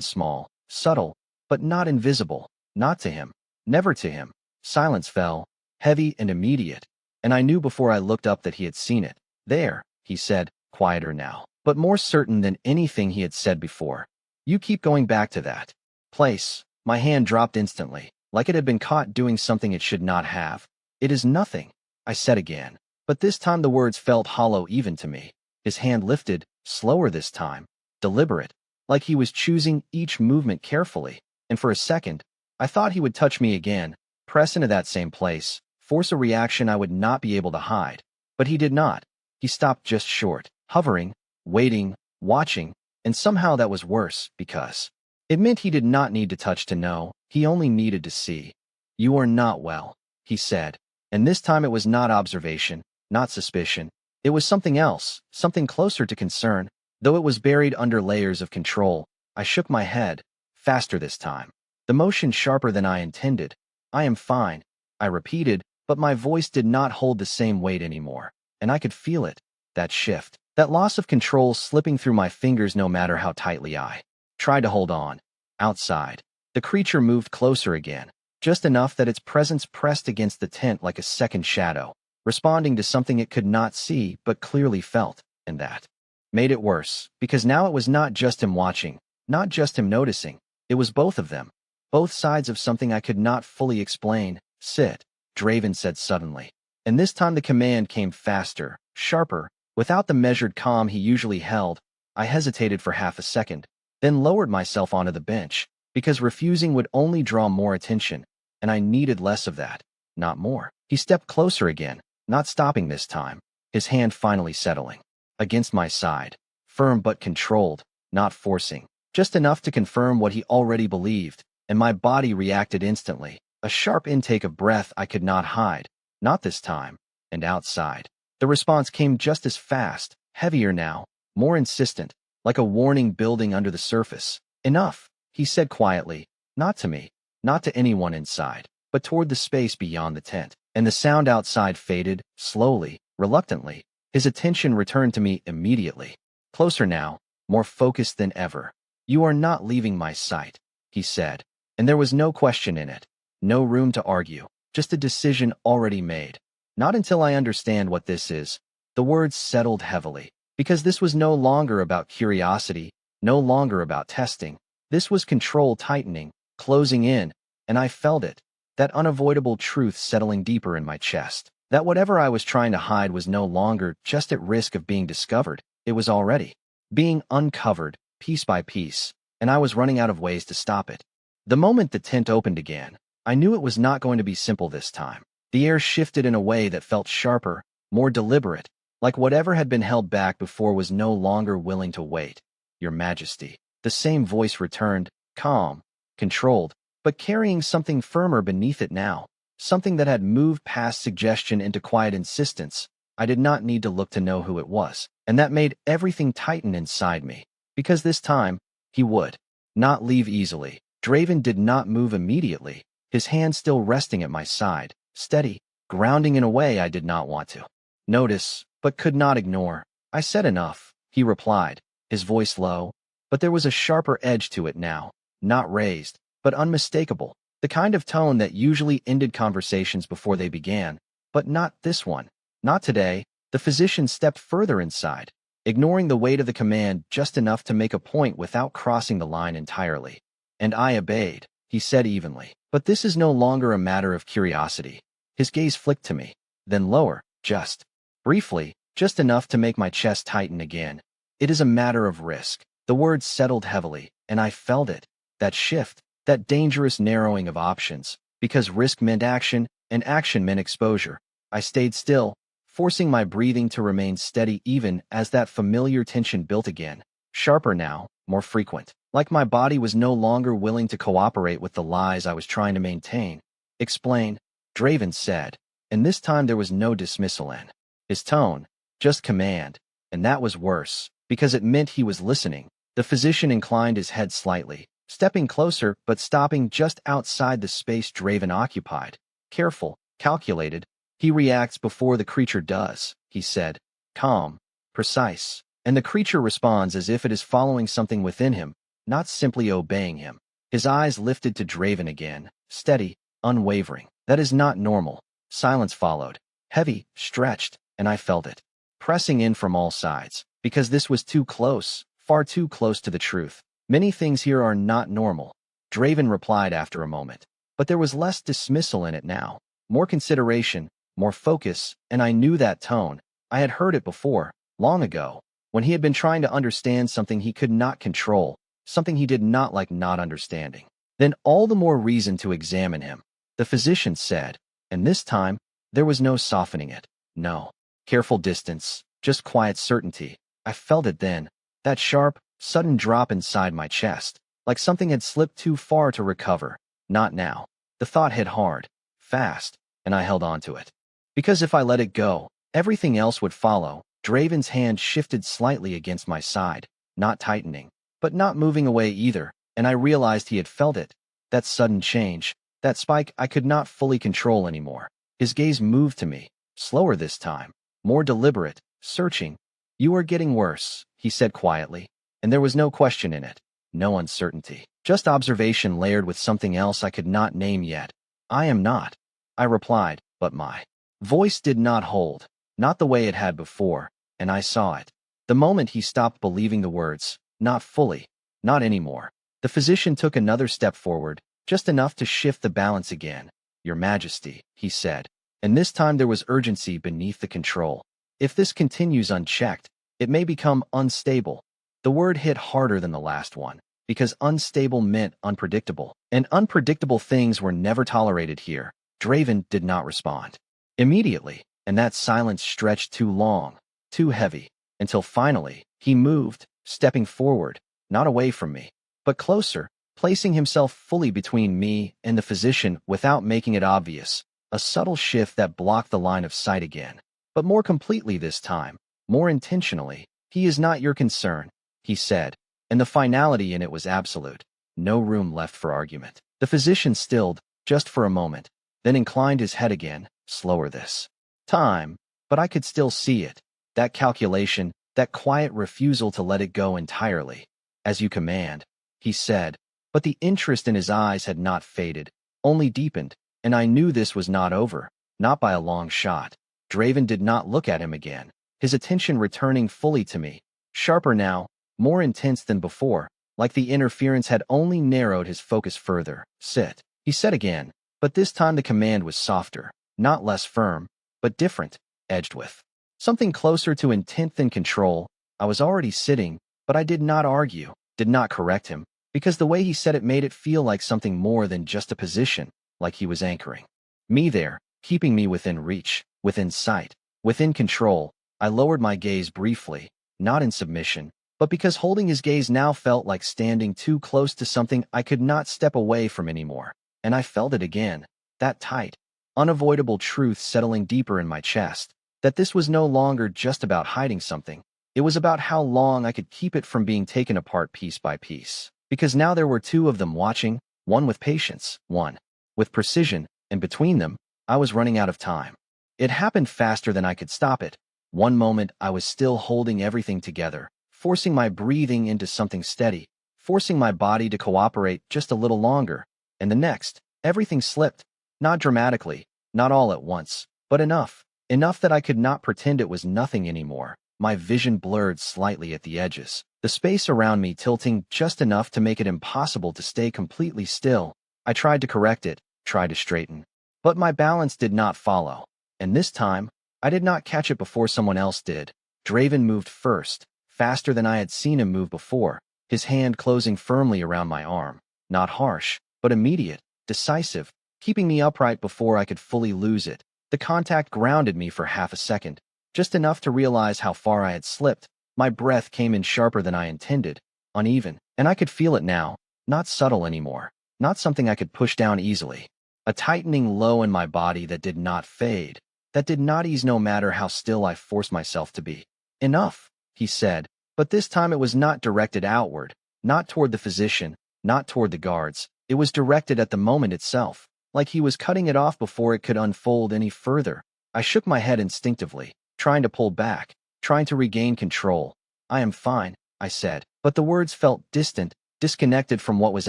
small, subtle, but not invisible, not to him, never to him. Silence fell, heavy and immediate, and I knew before I looked up that he had seen it. "There," he said, quieter now, but more certain than anything he had said before. "You keep going back to that place." My hand dropped instantly, like it had been caught doing something it should not have. "It is nothing," I said again, but this time the words felt hollow even to me. His hand lifted, slower this time, deliberate, like he was choosing each movement carefully, and for a second, I thought he would touch me again, press into that same place, force a reaction I would not be able to hide. But he did not. He stopped just short, hovering, waiting, watching, and somehow that was worse, because it meant he did not need to touch to know, he only needed to see. "You are not well," he said, and this time it was not observation, not suspicion. It was something else, something closer to concern, though it was buried under layers of control. I shook my head, faster this time, the motion sharper than I intended. "I am fine," I repeated, but my voice did not hold the same weight anymore, and I could feel it, that shift, that loss of control slipping through my fingers no matter how tightly I tried to hold on. Outside, the creature moved closer again, just enough that its presence pressed against the tent like a second shadow, responding to something it could not see but clearly felt, and that made it worse, because now it was not just him watching, not just him noticing, it was both of them, both sides of something I could not fully explain. "Sit," Draven said suddenly, and this time the command came faster, sharper, without the measured calm he usually held. I hesitated for half a second, then lowered myself onto the bench, because refusing would only draw more attention, and I needed less of that, not more. He stepped closer again, not stopping this time, his hand finally settling against my side, firm but controlled, not forcing, just enough to confirm what he already believed, and my body reacted instantly, a sharp intake of breath I could not hide, not this time, and outside. The response came just as fast, heavier now, more insistent, like a warning building under the surface. "Enough," he said quietly, not to me, not to anyone inside, but toward the space beyond the tent, and the sound outside faded, slowly, reluctantly. His attention returned to me immediately, closer now, more focused than ever. "You are not leaving my sight," he said, and there was no question in it, no room to argue, just a decision already made. "Not until I understand what this is." The words settled heavily, because this was no longer about curiosity, no longer about testing. This was control tightening, closing in, and I felt it, that unavoidable truth settling deeper in my chest. That whatever I was trying to hide was no longer just at risk of being discovered, it was already being uncovered, piece by piece, and I was running out of ways to stop it. The moment the tent opened again, I knew it was not going to be simple this time. The air shifted in a way that felt sharper, more deliberate, like whatever had been held back before was no longer willing to wait. Your Majesty. The same voice returned, calm, controlled, but carrying something firmer beneath it now, something that had moved past suggestion into quiet insistence. I did not need to look to know who it was, and that made everything tighten inside me, because this time, he would not leave easily. Draven did not move immediately, his hand still resting at my side, steady, grounding in a way I did not want to notice, but could not ignore. I said enough, he replied, his voice low, but there was a sharper edge to it now, not raised, but unmistakable, the kind of tone that usually ended conversations before they began, but not this one, not today. The physician stepped further inside, ignoring the weight of the command just enough to make a point without crossing the line entirely. And I obeyed, he said evenly. But this is no longer a matter of curiosity. His gaze flicked to me, then lower, just briefly, just enough to make my chest tighten again. It is a matter of risk. The words settled heavily, and I felt it, that shift, that dangerous narrowing of options, because risk meant action, and action meant exposure. I stayed still, forcing my breathing to remain steady even as that familiar tension built again, sharper now, more frequent, like my body was no longer willing to cooperate with the lies I was trying to maintain. Explain, Draven said, and this time there was no dismissal in his tone, just command, and that was worse, because it meant he was listening. The physician inclined his head slightly, stepping closer but stopping just outside the space Draven occupied. Careful, calculated, he reacts before the creature does, he said, calm, precise, and the creature responds as if it is following something within him, not simply obeying him. His eyes lifted to Draven again, steady, unwavering. That is not normal. Silence followed, heavy, stretched, and I felt it, pressing in from all sides, because this was too close, far too close to the truth. Many things here are not normal, Draven replied after a moment, but there was less dismissal in it now, more consideration, more focus, and I knew that tone. I had heard it before, long ago, when he had been trying to understand something he could not control, something he did not like not understanding. Then all the more reason to examine him, the physician said, and this time, there was no softening it, no careful distance, just quiet certainty. I felt it then, that sharp, sudden drop inside my chest, like something had slipped too far to recover. Not now. The thought hit hard, fast, and I held on to it. Because if I let it go, everything else would follow. Draven's hand shifted slightly against my side, not tightening, but not moving away either, and I realized he had felt it. That sudden change, that spike I could not fully control anymore. His gaze moved to me, slower this time, more deliberate, searching. You are getting worse, he said quietly, and there was no question in it, no uncertainty, just observation layered with something else I could not name yet. I am not, I replied, but my voice did not hold, not the way it had before, and I saw it. The moment he stopped believing the words, not fully, not anymore. The physician took another step forward, just enough to shift the balance again. Your Majesty, he said, and this time there was urgency beneath the control. If this continues unchecked, it may become unstable. The word hit harder than the last one, because unstable meant unpredictable, and unpredictable things were never tolerated here. Draven did not respond immediately, and that silence stretched too long, too heavy, until finally, he moved, stepping forward, not away from me, but closer, placing himself fully between me and the physician without making it obvious, a subtle shift that blocked the line of sight again, but more completely this time, more intentionally. He is not your concern, he said, and the finality in it was absolute, no room left for argument. The physician stilled, just for a moment, then inclined his head again, slower this time, but I could still see it, that calculation, that quiet refusal to let it go entirely. As you command, he said, but the interest in his eyes had not faded, only deepened, and I knew this was not over, not by a long shot. Draven did not look at him again, his attention returning fully to me, sharper now, more intense than before, like the interference had only narrowed his focus further. Sit, he said again, but this time the command was softer, not less firm, but different, edged with something closer to intent than control. I was already sitting, but I did not argue, did not correct him, because the way he said it made it feel like something more than just a position, like he was anchoring me there, keeping me within reach, within sight, within control. I lowered my gaze briefly, not in submission, but because holding his gaze now felt like standing too close to something I could not step away from anymore. And I felt it again, that tight, unavoidable truth settling deeper in my chest, that this was no longer just about hiding something. It was about how long I could keep it from being taken apart piece by piece. Because now there were two of them watching, one with patience, one with precision, and between them, I was running out of time. It happened faster than I could stop it. One moment I was still holding everything together, forcing my breathing into something steady, forcing my body to cooperate just a little longer, and the next, everything slipped, not dramatically, not all at once, but enough that I could not pretend it was nothing anymore. My vision blurred slightly at the edges, the space around me tilting just enough to make it impossible to stay completely still. I tried to correct it, tried to straighten, but my balance did not follow, and this time, I did not catch it before someone else did. Draven moved first, faster than I had seen him move before, his hand closing firmly around my arm, not harsh, but immediate, decisive, keeping me upright before I could fully lose it. The contact grounded me for half a second, just enough to realize how far I had slipped. My breath came in sharper than I intended, uneven, and I could feel it now, not subtle anymore, not something I could push down easily. A tightening low in my body that did not fade, that did not ease no matter how still I forced myself to be. Enough, he said, but this time it was not directed outward, not toward the physician, not toward the guards. It was directed at the moment itself, like he was cutting it off before it could unfold any further. I shook my head instinctively, trying to pull back, trying to regain control. I am fine, I said, but the words felt distant, disconnected from what was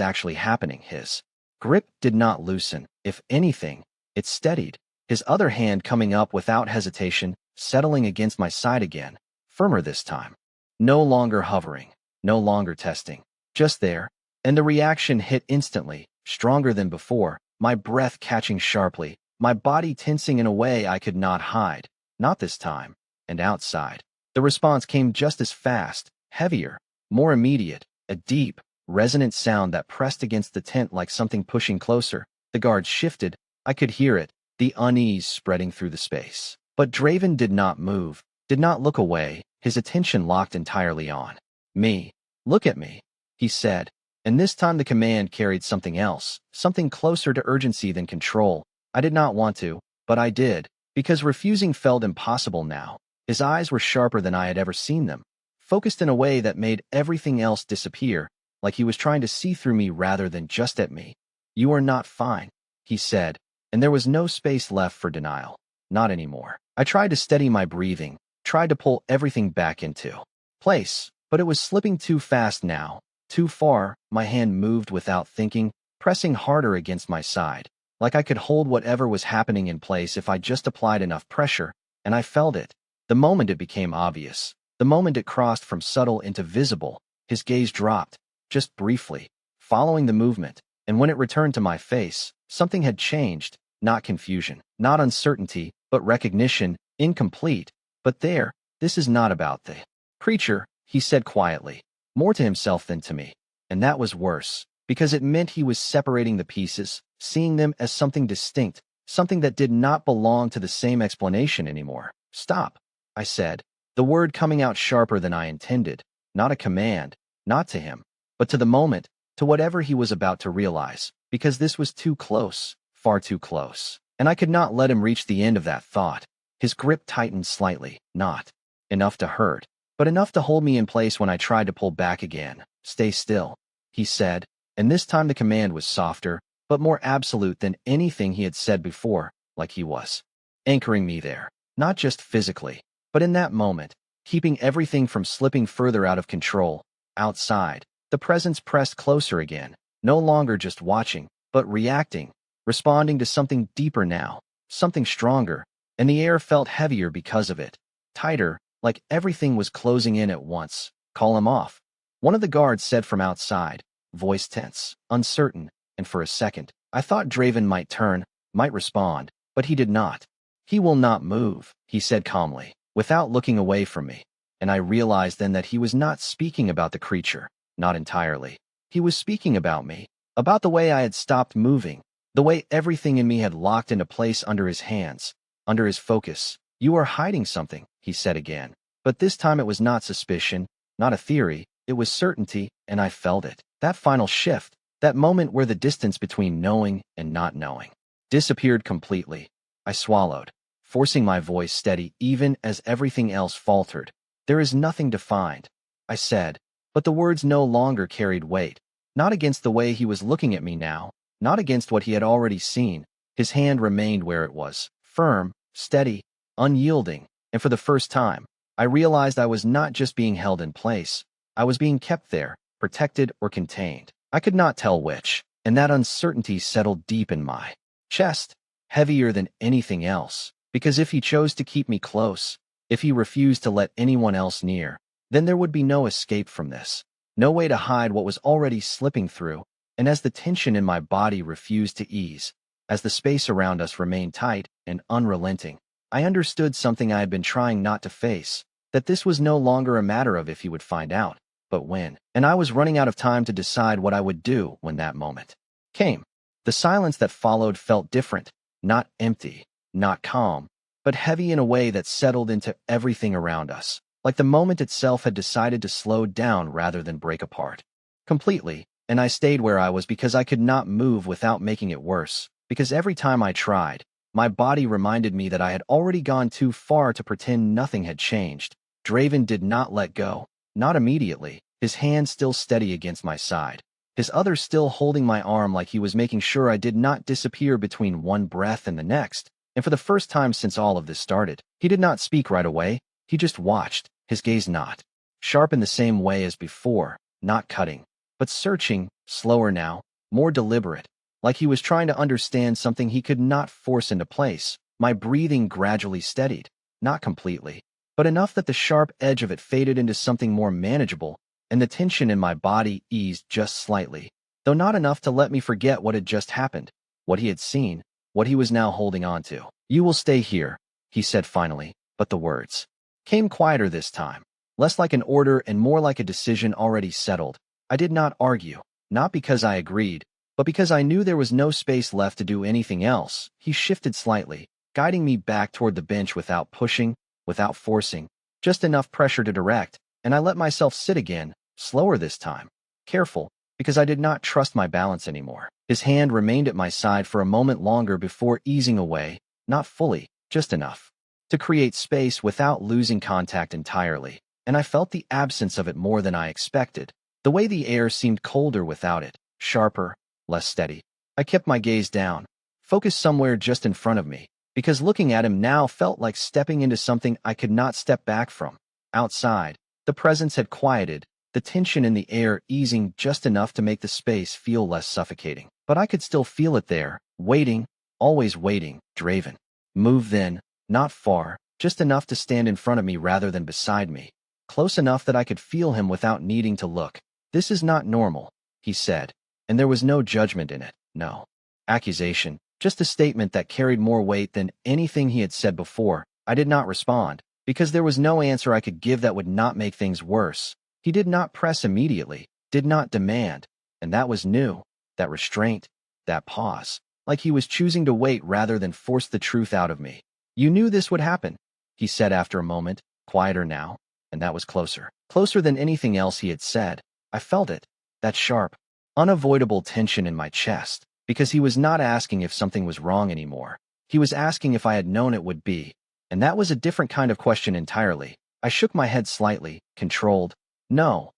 actually happening. His grip did not loosen. If anything, it steadied, his other hand coming up without hesitation, settling against my side again, firmer this time. No longer hovering, no longer testing, just there, and the reaction hit instantly, stronger than before, my breath catching sharply, my body tensing in a way I could not hide. Not this time. And outside, the response came just as fast, heavier, more immediate, a deep, resonant sound that pressed against the tent like something pushing closer. The guards shifted. I could hear it, the unease spreading through the space. But Draven did not move, did not look away, his attention locked entirely on me. Look at me, he said, and this time the command carried something else, something closer to urgency than control. I did not want to, but I did, because refusing felt impossible now. His eyes were sharper than I had ever seen them, focused in a way that made everything else disappear, like he was trying to see through me rather than just at me. You are not fine, he said, and there was no space left for denial. Not anymore. I tried to steady my breathing, tried to pull everything back into place, but it was slipping too fast now, too far. My hand moved without thinking, pressing harder against my side, like I could hold whatever was happening in place if I just applied enough pressure, and I felt it. The moment it became obvious, the moment it crossed from subtle into visible, his gaze dropped, just briefly, following the movement, and when it returned to my face, something had changed, not confusion, not uncertainty, but recognition, incomplete. But there, this is not about the creature, he said quietly, more to himself than to me, and that was worse, because it meant he was separating the pieces, seeing them as something distinct, something that did not belong to the same explanation anymore. Stop, I said, the word coming out sharper than I intended, not a command, not to him, but to the moment, to whatever he was about to realize, because this was too close, far too close, and I could not let him reach the end of that thought. His grip tightened slightly, not enough to hurt, but enough to hold me in place when I tried to pull back again. Stay still, he said, and this time the command was softer, but more absolute than anything he had said before, like he was anchoring me there, not just physically, but in that moment, keeping everything from slipping further out of control. Outside, the presence pressed closer again, no longer just watching, but reacting, responding to something deeper now, something stronger, and the air felt heavier because of it, tighter, like everything was closing in at once. Call him off, One of the guards said from outside, voice tense, uncertain, and for a second, I thought Draven might turn, might respond, but he did not. He will not move, he said calmly, without looking away from me, and I realized then that he was not speaking about the creature, not entirely. He was speaking about me, about the way I had stopped moving, the way everything in me had locked into place under his hands, under his focus. You are hiding something, he said again. But this time it was not suspicion, not a theory, it was certainty, and I felt it. That final shift, that moment where the distance between knowing and not knowing disappeared completely. I swallowed, forcing my voice steady even as everything else faltered. There is nothing defined, I said, but the words no longer carried weight. Not against the way he was looking at me now, not against what he had already seen. His hand remained where it was, firm, steady, unyielding, and for the first time, I realized I was not just being held in place. I was being kept there, protected or contained. I could not tell which, and that uncertainty settled deep in my chest, heavier than anything else, because if he chose to keep me close, if he refused to let anyone else near, then there would be no escape from this, no way to hide what was already slipping through, and as the tension in my body refused to ease, as the space around us remained tight and unrelenting, I understood something I had been trying not to face, that this was no longer a matter of if he would find out, but when, and I was running out of time to decide what I would do when that moment came. The silence that followed felt different, not empty, not calm, but heavy in a way that settled into everything around us, like the moment itself had decided to slow down rather than break apart completely, and I stayed where I was because I could not move without making it worse, because every time I tried, my body reminded me that I had already gone too far to pretend nothing had changed. Draven did not let go, not immediately, his hand still steady against my side, his other still holding my arm like he was making sure I did not disappear between one breath and the next, and for the first time since all of this started, he did not speak right away, he just watched, his gaze not sharp in the same way as before, not cutting, but searching, slower now, more deliberate, like he was trying to understand something he could not force into place. My breathing gradually steadied, not completely, but enough that the sharp edge of it faded into something more manageable, and the tension in my body eased just slightly, though not enough to let me forget what had just happened, what he had seen, what he was now holding on to. You will stay here, he said finally, but the words came quieter this time, less like an order and more like a decision already settled. I did not argue, not because I agreed, but because I knew there was no space left to do anything else. He shifted slightly, guiding me back toward the bench without pushing, without forcing, just enough pressure to direct, and I let myself sit again, slower this time, careful, because I did not trust my balance anymore. His hand remained at my side for a moment longer before easing away, not fully, just enough to create space without losing contact entirely, and I felt the absence of it more than I expected. The way the air seemed colder without it, sharper, less steady. I kept my gaze down, focused somewhere just in front of me, because looking at him now felt like stepping into something I could not step back from. Outside, the presence had quieted, the tension in the air easing just enough to make the space feel less suffocating. But I could still feel it there, waiting, always waiting. Draven. Move then, not far, just enough to stand in front of me rather than beside me, close enough that I could feel him without needing to look. This is not normal, he said, and there was no judgment in it, no accusation, just a statement that carried more weight than anything he had said before. I did not respond, because there was no answer I could give that would not make things worse. He did not press immediately, did not demand, and that was new, that restraint, that pause, like he was choosing to wait rather than force the truth out of me. You knew this would happen, he said after a moment, quieter now, and that was closer, closer than anything else he had said. I felt it, that sharp, unavoidable tension in my chest, because he was not asking if something was wrong anymore. He was asking if I had known it would be, and that was a different kind of question entirely. I shook my head slightly, controlled. No,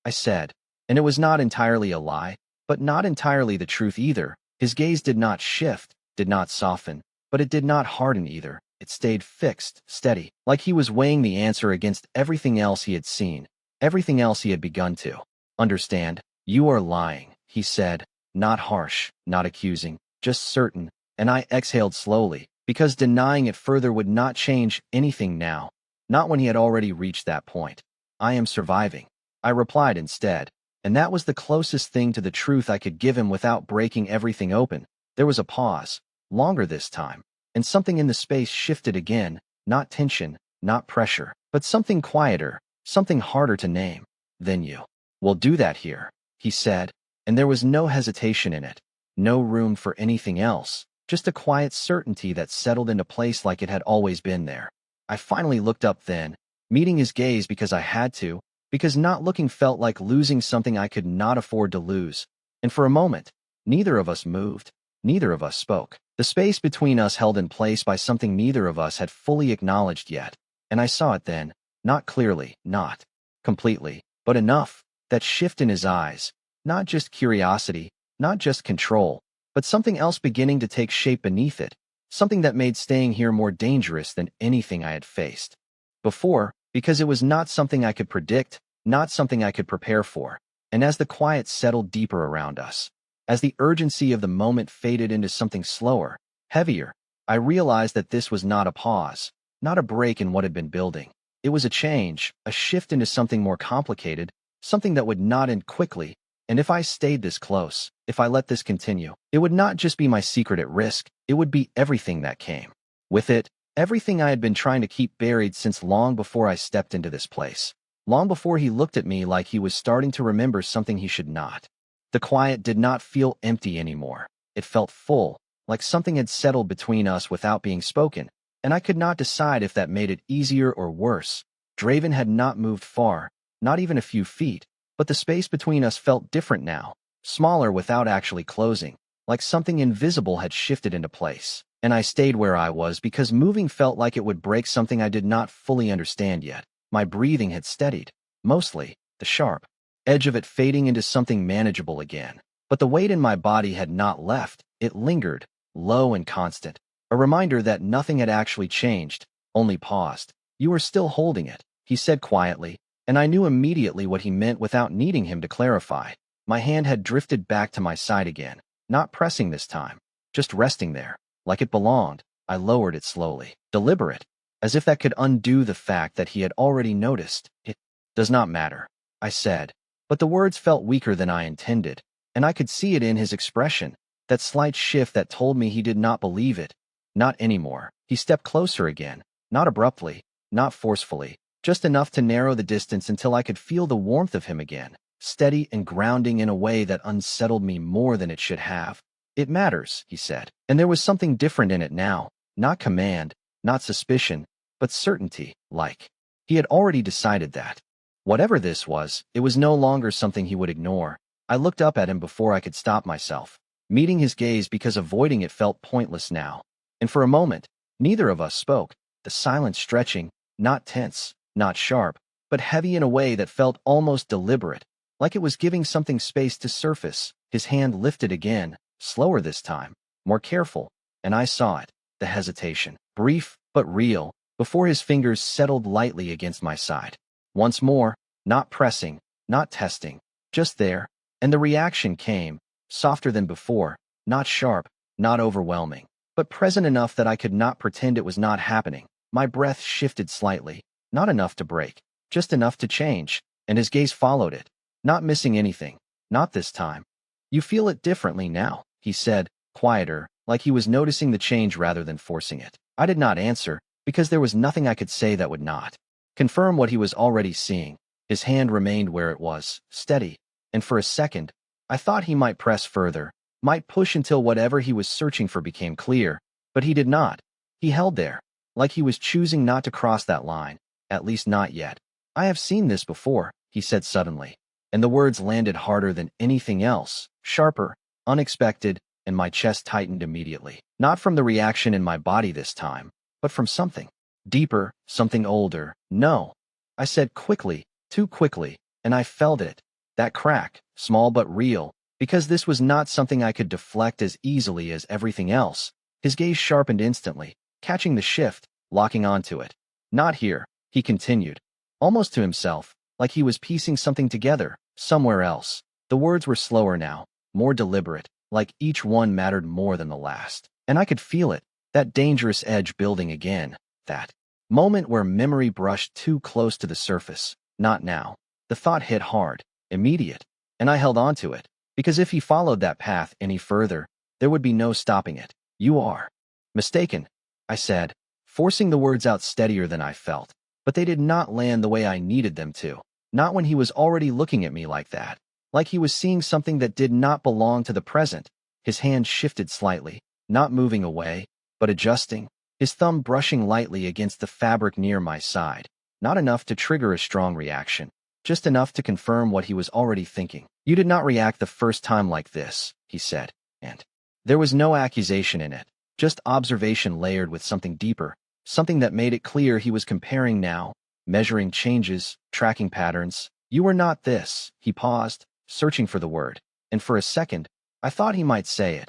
I said, and it was not entirely a lie, but not entirely the truth either. His gaze did not shift, did not soften, but it did not harden either. It stayed fixed, steady, like he was weighing the answer against everything else he had seen, everything else he had begun to understand. You are lying, he said, not harsh, not accusing, just certain, and I exhaled slowly, because denying it further would not change anything now, not when he had already reached that point. I am surviving, I replied instead, and that was the closest thing to the truth I could give him without breaking everything open. There was a pause, longer this time, and something in the space shifted again, not tension, not pressure, but something quieter, something harder to name. Then you will do that here, he said, and there was no hesitation in it, no room for anything else, just a quiet certainty that settled into place like it had always been there. I finally looked up then, meeting his gaze because I had to, because not looking felt like losing something I could not afford to lose. And for a moment, neither of us moved, neither of us spoke. The space between us held in place by something neither of us had fully acknowledged yet, and I saw it then, not clearly, not completely, but enough, that shift in his eyes, not just curiosity, not just control, but something else beginning to take shape beneath it, something that made staying here more dangerous than anything I had faced before, because it was not something I could predict, not something I could prepare for. And as the quiet settled deeper around us, as the urgency of the moment faded into something slower, heavier, I realized that this was not a pause, not a break in what had been building. It was a change, a shift into something more complicated, something that would not end quickly, and if I stayed this close, if I let this continue, it would not just be my secret at risk, it would be everything that came with it, everything I had been trying to keep buried since long before I stepped into this place, long before he looked at me like he was starting to remember something he should not. The quiet did not feel empty anymore. It felt full, like something had settled between us without being spoken, and I could not decide if that made it easier or worse. Draven had not moved far, not even a few feet, but the space between us felt different now, smaller without actually closing, like something invisible had shifted into place. And I stayed where I was because moving felt like it would break something I did not fully understand yet. My breathing had steadied, mostly, the sharp edge of it fading into something manageable again. But the weight in my body had not left, it lingered, low and constant, a reminder that nothing had actually changed, only paused. You were still holding it, he said quietly, and I knew immediately what he meant without needing him to clarify. My hand had drifted back to my side again, not pressing this time, just resting there, like it belonged. I lowered it slowly, deliberate, as if that could undo the fact that he had already noticed. It does not matter, I said, but the words felt weaker than I intended, and I could see it in his expression, that slight shift that told me he did not believe it. Not anymore. He stepped closer again, not abruptly, not forcefully, just enough to narrow the distance until I could feel the warmth of him again, steady and grounding in a way that unsettled me more than it should have. It matters, he said, and there was something different in it now, not command, not suspicion, but certainty, like he had already decided that. Whatever this was, it was no longer something he would ignore. I looked up at him before I could stop myself, meeting his gaze because avoiding it felt pointless now. And for a moment, neither of us spoke, the silence stretching, not tense, not sharp, but heavy in a way that felt almost deliberate, like it was giving something space to surface. His hand lifted again, slower this time, more careful, and I saw it, the hesitation, brief but real, before his fingers settled lightly against my side. Once more, not pressing, not testing, just there, and the reaction came, softer than before, not sharp, not overwhelming, but present enough that I could not pretend it was not happening. My breath shifted slightly, not enough to break, just enough to change, and his gaze followed it, not missing anything, not this time. You feel it differently now, he said, quieter, like he was noticing the change rather than forcing it. I did not answer, because there was nothing I could say that would not confirm what he was already seeing. His hand remained where it was, steady, and for a second, I thought he might press further, might push until whatever he was searching for became clear, but he did not. He held there, like he was choosing not to cross that line, at least not yet. I have seen this before, he said suddenly, and the words landed harder than anything else, sharper, unexpected, and my chest tightened immediately. Not from the reaction in my body this time, but from something deeper, something older. No, I said quickly, too quickly, and I felt it. That crack, small but real, because this was not something I could deflect as easily as everything else. His gaze sharpened instantly, catching the shift, locking onto it. Not here, he continued, almost to himself, like he was piecing something together, somewhere else. The words were slower now, more deliberate, like each one mattered more than the last. And I could feel it, that dangerous edge building again, that moment where memory brushed too close to the surface. Not now. The thought hit hard, immediate, and I held on to it, because if he followed that path any further, there would be no stopping it. You are mistaken, I said, forcing the words out steadier than I felt, but they did not land the way I needed them to. Not when he was already looking at me like that, like he was seeing something that did not belong to the present. His hand shifted slightly, not moving away, but adjusting, his thumb brushing lightly against the fabric near my side. Not enough to trigger a strong reaction, just enough to confirm what he was already thinking. You did not react the first time like this, he said, and there was no accusation in it, just observation layered with something deeper, something that made it clear he was comparing now, measuring changes, tracking patterns. You were not this. He paused, searching for the word, and for a second, I thought he might say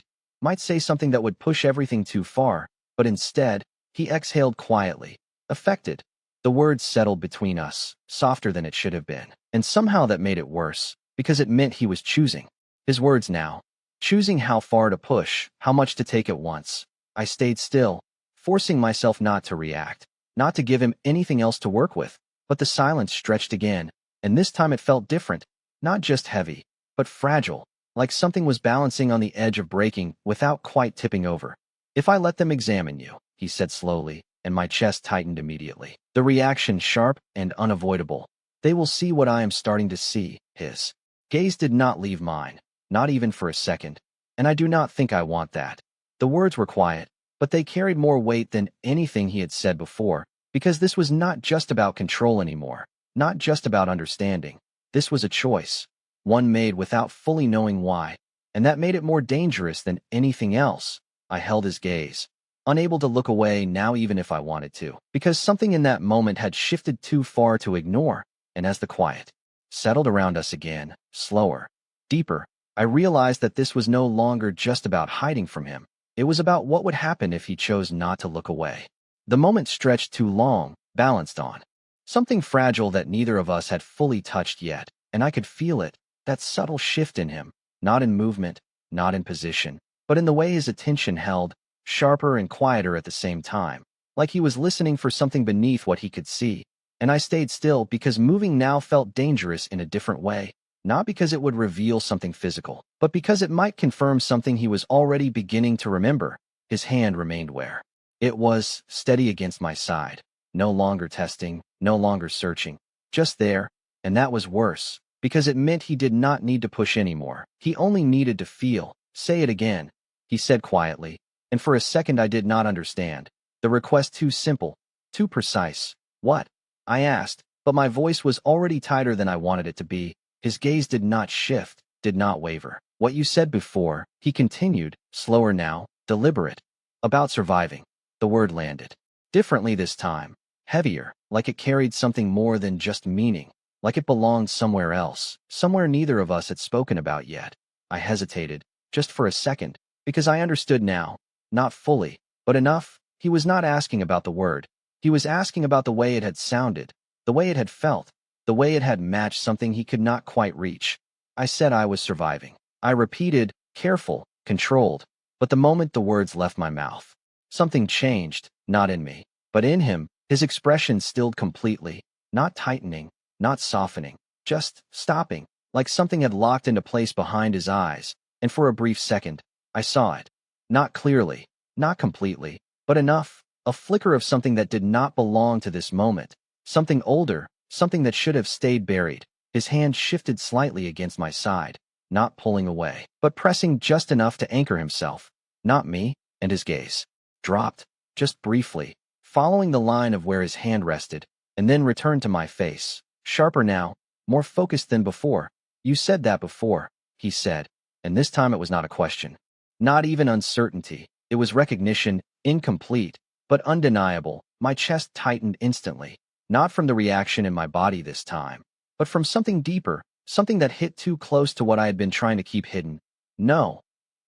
something that would push everything too far, but instead, he exhaled quietly, affected. The words settled between us, softer than it should have been, and somehow that made it worse, because it meant he was choosing. His words now, choosing how far to push, how much to take at once. I stayed still, forcing myself not to react, not to give him anything else to work with, but the silence stretched again, and this time it felt different, not just heavy, but fragile, like something was balancing on the edge of breaking without quite tipping over. If I let them examine you, he said slowly, and my chest tightened immediately. The reaction sharp and unavoidable. They will see what I am starting to see. His gaze did not leave mine, not even for a second, and I do not think I want that. The words were quiet, but they carried more weight than anything he had said before, because this was not just about control anymore, not just about understanding. This was a choice, one made without fully knowing why, and that made it more dangerous than anything else. I held his gaze, unable to look away now even if I wanted to, because something in that moment had shifted too far to ignore, and as the quiet settled around us again, slower, deeper, I realized that this was no longer just about hiding from him. It was about what would happen if he chose not to look away. The moment stretched too long, balanced on something fragile that neither of us had fully touched yet, and I could feel it, that subtle shift in him, not in movement, not in position, but in the way his attention held, sharper and quieter at the same time, like he was listening for something beneath what he could see. And I stayed still because moving now felt dangerous in a different way, not because it would reveal something physical, but because it might confirm something he was already beginning to remember. His hand remained where it was, steady against my side, no longer testing, no longer searching, just there, and that was worse, because it meant he did not need to push anymore. He only needed to feel. Say it again, he said quietly, and for a second I did not understand. The request too simple, too precise. What? I asked, but my voice was already tighter than I wanted it to be. His gaze did not shift, did not waver. What you said before, he continued, slower now, deliberate. About surviving. The word landed. Differently this time. Heavier, like it carried something more than just meaning, like it belonged somewhere else, somewhere neither of us had spoken about yet. I hesitated, just for a second, because I understood now. Not fully, but enough. He was not asking about the word. He was asking about the way it had sounded, the way it had felt, the way it had matched something he could not quite reach. I said I was surviving. I repeated, careful, controlled, but the moment the words left my mouth, something changed, not in me, but in him. His expression stilled completely, not tightening, not softening, just stopping, like something had locked into place behind his eyes, and for a brief second, I saw it. Not clearly, not completely, but enough, a flicker of something that did not belong to this moment, something older, something that should have stayed buried. His hand shifted slightly against my side, not pulling away, but pressing just enough to anchor himself, not me, and his gaze dropped, just briefly, following the line of where his hand rested, and then returned to my face, sharper now, more focused than before. You said that before, he said, and this time it was not a question. Not even uncertainty, it was recognition, incomplete, but undeniable. My chest tightened instantly, not from the reaction in my body this time, but from something deeper, something that hit too close to what I had been trying to keep hidden. No,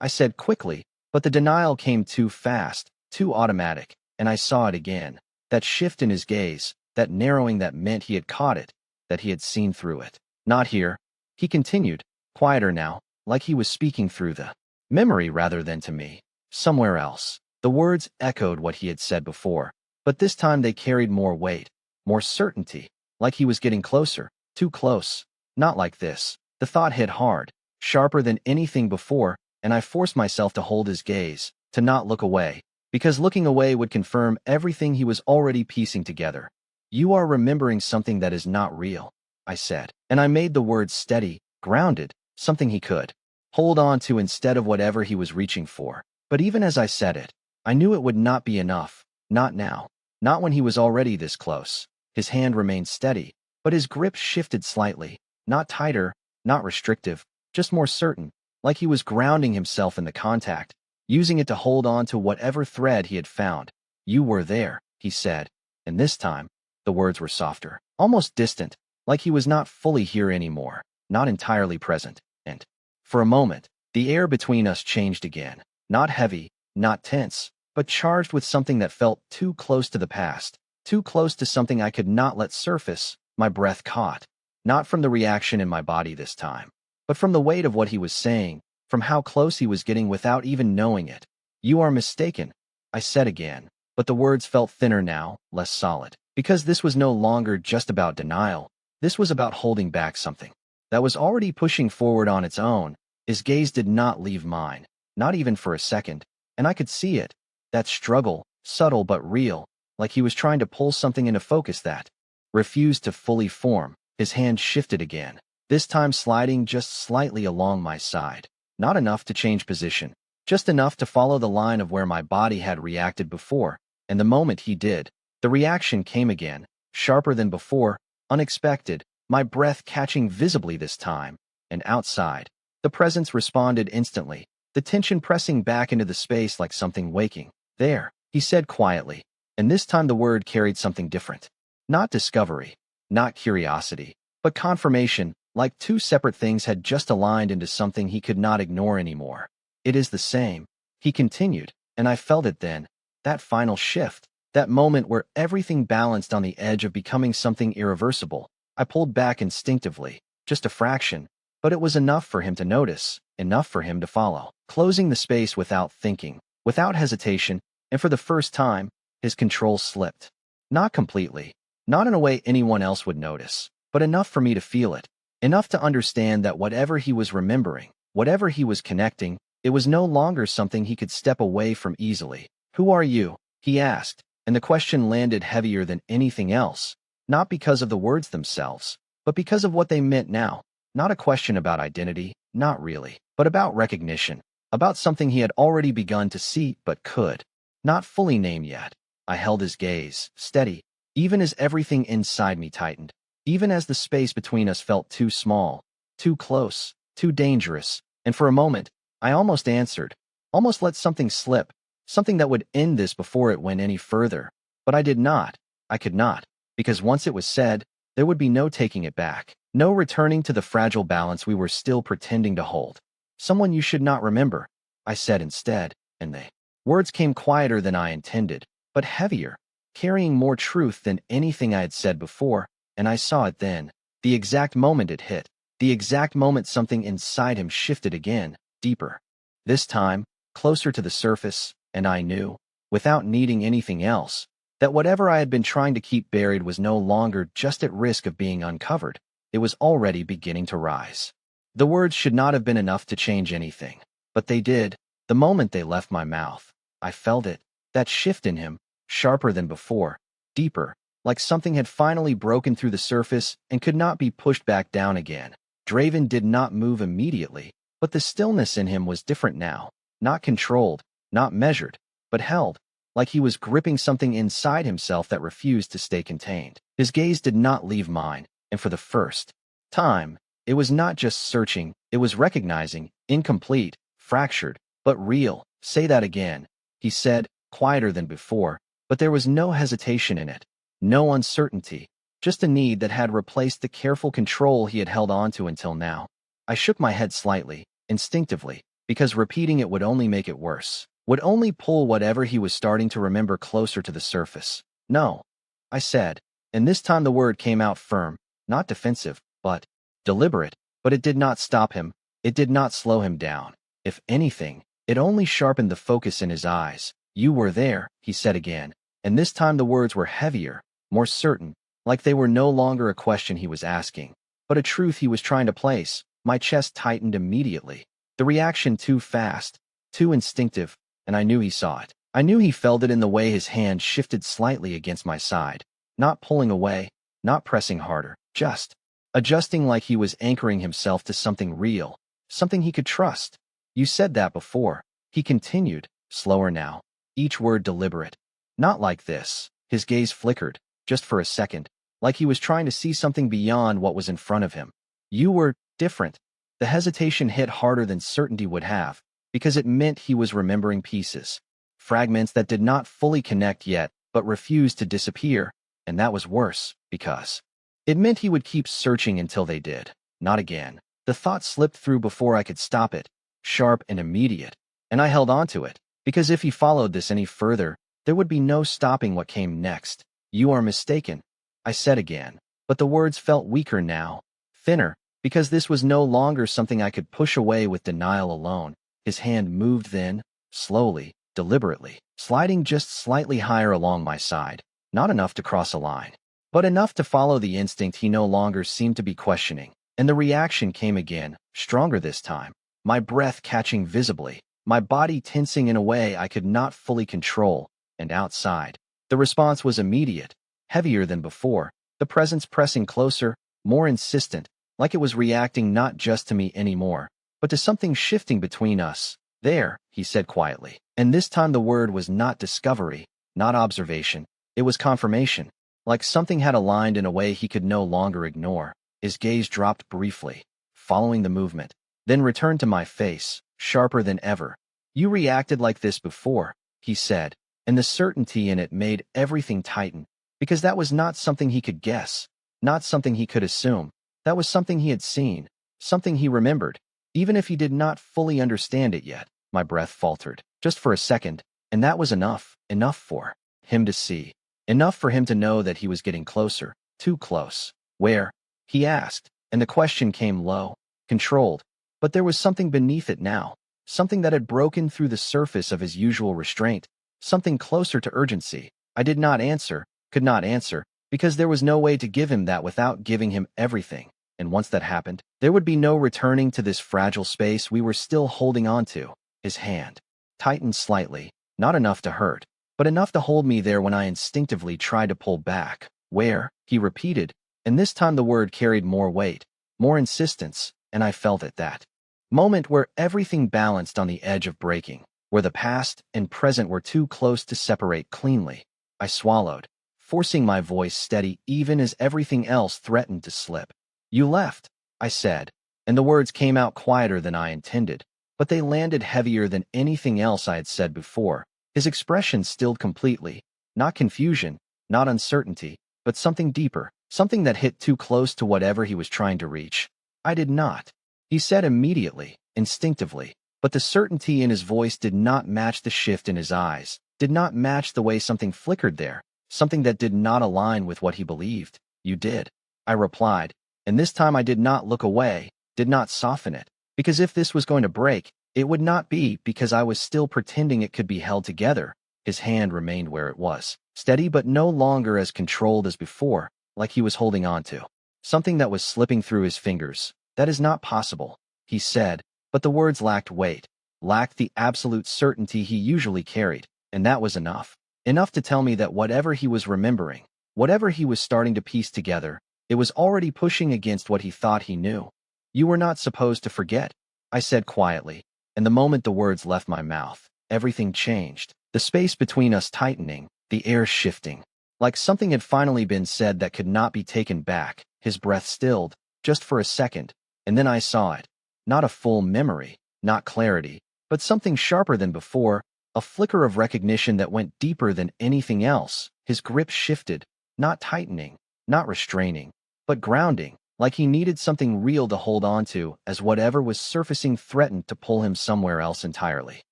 I said quickly, but the denial came too fast, too automatic, and I saw it again. That shift in his gaze, that narrowing that meant he had caught it, that he had seen through it. Not here, he continued, quieter now, like he was speaking through the memory rather than to me. Somewhere else. The words echoed what he had said before, but this time they carried more weight, more certainty, like he was getting closer, Too close. Not like this. The thought hit hard, sharper than anything before, and I forced myself to hold his gaze, to not look away, because looking away would confirm everything he was already piecing together. You are remembering something that is not real, I said, and I made the words steady, grounded, something he could hold on to instead of whatever he was reaching for. But even as I said it, I knew it would not be enough. Not now. Not when he was already this close. His hand remained steady, but his grip shifted slightly. Not tighter, not restrictive, just more certain, like he was grounding himself in the contact, using it to hold on to whatever thread he had found. You were there, he said, and this time, the words were softer, almost distant, like he was not fully here anymore, not entirely present, and for a moment, the air between us changed again, not heavy, not tense, but charged with something that felt too close to the past, too close to something I could not let surface. My breath caught, not from the reaction in my body this time, but from the weight of what he was saying, from how close he was getting without even knowing it. You are mistaken, I said again, but the words felt thinner now, less solid, because this was no longer just about denial. This was about holding back something that was already pushing forward on its own. His gaze did not leave mine, not even for a second, and I could see it, that struggle, subtle but real, like he was trying to pull something into focus that refused to fully form. His hand shifted again, this time sliding just slightly along my side, not enough to change position, just enough to follow the line of where my body had reacted before, and the moment he did, the reaction came again, sharper than before, unexpected, my breath catching visibly this time, and outside, the presence responded instantly, the tension pressing back into the space like something waking. There, he said quietly, and this time the word carried something different. Not discovery, not curiosity, but confirmation, like two separate things had just aligned into something he could not ignore anymore. It is the same, he continued, and I felt it then, that final shift, that moment where everything balanced on the edge of becoming something irreversible. I pulled back instinctively, just a fraction, but it was enough for him to notice, enough for him to follow, closing the space without thinking, without hesitation, and for the first time, his control slipped. Not completely, not in a way anyone else would notice, but enough for me to feel it, enough to understand that whatever he was remembering, whatever he was connecting, it was no longer something he could step away from easily. Who are you? He asked, and the question landed heavier than anything else, not because of the words themselves, but because of what they meant now. Not a question about identity, not really, but about recognition, about something he had already begun to see but could not fully name yet. I held his gaze, steady, even as everything inside me tightened, even as the space between us felt too small, too close, too dangerous, and for a moment, I almost answered, almost let something slip, something that would end this before it went any further. But I did not. I could not, because once it was said, there would be no taking it back, no returning to the fragile balance we were still pretending to hold. Someone you should not remember, I said instead, and the words came quieter than I intended, but heavier, carrying more truth than anything I had said before, and I saw it then, the exact moment it hit, the exact moment something inside him shifted again, deeper. This time, closer to the surface, and I knew, without needing anything else, that whatever I had been trying to keep buried was no longer just at risk of being uncovered. It was already beginning to rise. The words should not have been enough to change anything, but they did. The moment they left my mouth, I felt it, that shift in him, sharper than before, deeper, like something had finally broken through the surface and could not be pushed back down again. Draven did not move immediately, but the stillness in him was different now, not controlled, not measured, but held, like he was gripping something inside himself that refused to stay contained. His gaze did not leave mine, and for the first time, it was not just searching, it was recognizing, incomplete, fractured, but real. Say that again, he said, quieter than before, but there was no hesitation in it, no uncertainty, just a need that had replaced the careful control he had held onto until now. I shook my head slightly, instinctively, because repeating it would only make it worse, would only pull whatever he was starting to remember closer to the surface. No, I said, and this time the word came out firm, not defensive, but deliberate, but it did not stop him, it did not slow him down. If anything, it only sharpened the focus in his eyes. You were there, he said again, and this time the words were heavier, more certain, like they were no longer a question he was asking, but a truth he was trying to place. My chest tightened immediately. The reaction too fast, too instinctive, and I knew he saw it. I knew he felt it in the way his hand shifted slightly against my side, not pulling away, not pressing harder, just adjusting like he was anchoring himself to something real, something he could trust. You said that before, he continued, slower now, each word deliberate. Not like this. His gaze flickered, just for a second, like he was trying to see something beyond what was in front of him. You were different. The hesitation hit harder than certainty would have, because it meant he was remembering pieces, fragments that did not fully connect yet, but refused to disappear, and that was worse, because it meant he would keep searching until they did. Not again. The thought slipped through before I could stop it, sharp and immediate, and I held on to it, because if he followed this any further, there would be no stopping what came next. You are mistaken, I said again, but the words felt weaker now, thinner, because this was no longer something I could push away with denial alone. His hand moved then, slowly, deliberately, sliding just slightly higher along my side, not enough to cross a line, but enough to follow the instinct he no longer seemed to be questioning. And the reaction came again, stronger this time, my breath catching visibly, my body tensing in a way I could not fully control, and outside. The response was immediate, heavier than before, the presence pressing closer, more insistent, like it was reacting not just to me anymore, but to something shifting between us. There, he said quietly, and this time the word was not discovery, not observation, it was confirmation, like something had aligned in a way he could no longer ignore. His gaze dropped briefly, following the movement, then returned to my face, sharper than ever. You reacted like this before, he said, and the certainty in it made everything tighten, because that was not something he could guess, not something he could assume. That was something he had seen, something he remembered, even if he did not fully understand it yet. My breath faltered, just for a second, and that was enough for him to see, enough for him to know that he was getting closer, too close. Where? He asked, and the question came low, controlled, but there was something beneath it now, something that had broken through the surface of his usual restraint, something closer to urgency. I did not answer, could not answer, because there was no way to give him that without giving him everything, and once that happened, there would be no returning to this fragile space we were still holding on to. His hand tightened slightly, not enough to hurt, but enough to hold me there when I instinctively tried to pull back. Where? He repeated, and this time the word carried more weight, more insistence, and I felt it that moment where everything balanced on the edge of breaking, where the past and present were too close to separate cleanly. I swallowed, forcing my voice steady even as everything else threatened to slip. You left, I said, and the words came out quieter than I intended, but they landed heavier than anything else I had said before. His expression stilled completely, not confusion, not uncertainty, but something deeper, something that hit too close to whatever he was trying to reach. I did not, he said immediately, instinctively, but the certainty in his voice did not match the shift in his eyes, did not match the way something flickered there, something that did not align with what he believed. You did, I replied, and this time I did not look away, did not soften it, because if this was going to break, it would not be because I was still pretending it could be held together. His hand remained where it was, steady but no longer as controlled as before, like he was holding on to something that was slipping through his fingers. That is not possible, he said, but the words lacked weight, lacked the absolute certainty he usually carried, and that was enough. Enough to tell me that whatever he was remembering, whatever he was starting to piece together, it was already pushing against what he thought he knew. You were not supposed to forget, I said quietly, and the moment the words left my mouth, everything changed. The space between us tightening, the air shifting, like something had finally been said that could not be taken back. His breath stilled, just for a second, and then I saw it. Not a full memory, not clarity, but something sharper than before, a flicker of recognition that went deeper than anything else. His grip shifted, not tightening, not restraining, but grounding, like he needed something real to hold on to as whatever was surfacing threatened to pull him somewhere else entirely.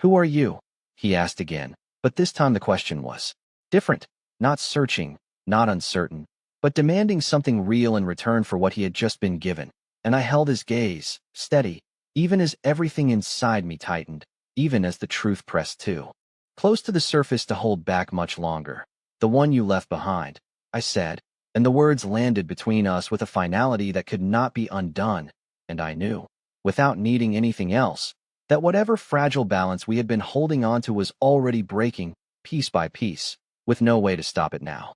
Who are you? He asked again, but this time the question was different, not searching, not uncertain, but demanding something real in return for what he had just been given. And I held his gaze, steady, even as everything inside me tightened, even as the truth pressed too close to the surface to hold back much longer. The one you left behind, I said, and the words landed between us with a finality that could not be undone, and I knew, without needing anything else, that whatever fragile balance we had been holding on to was already breaking, piece by piece, with no way to stop it now.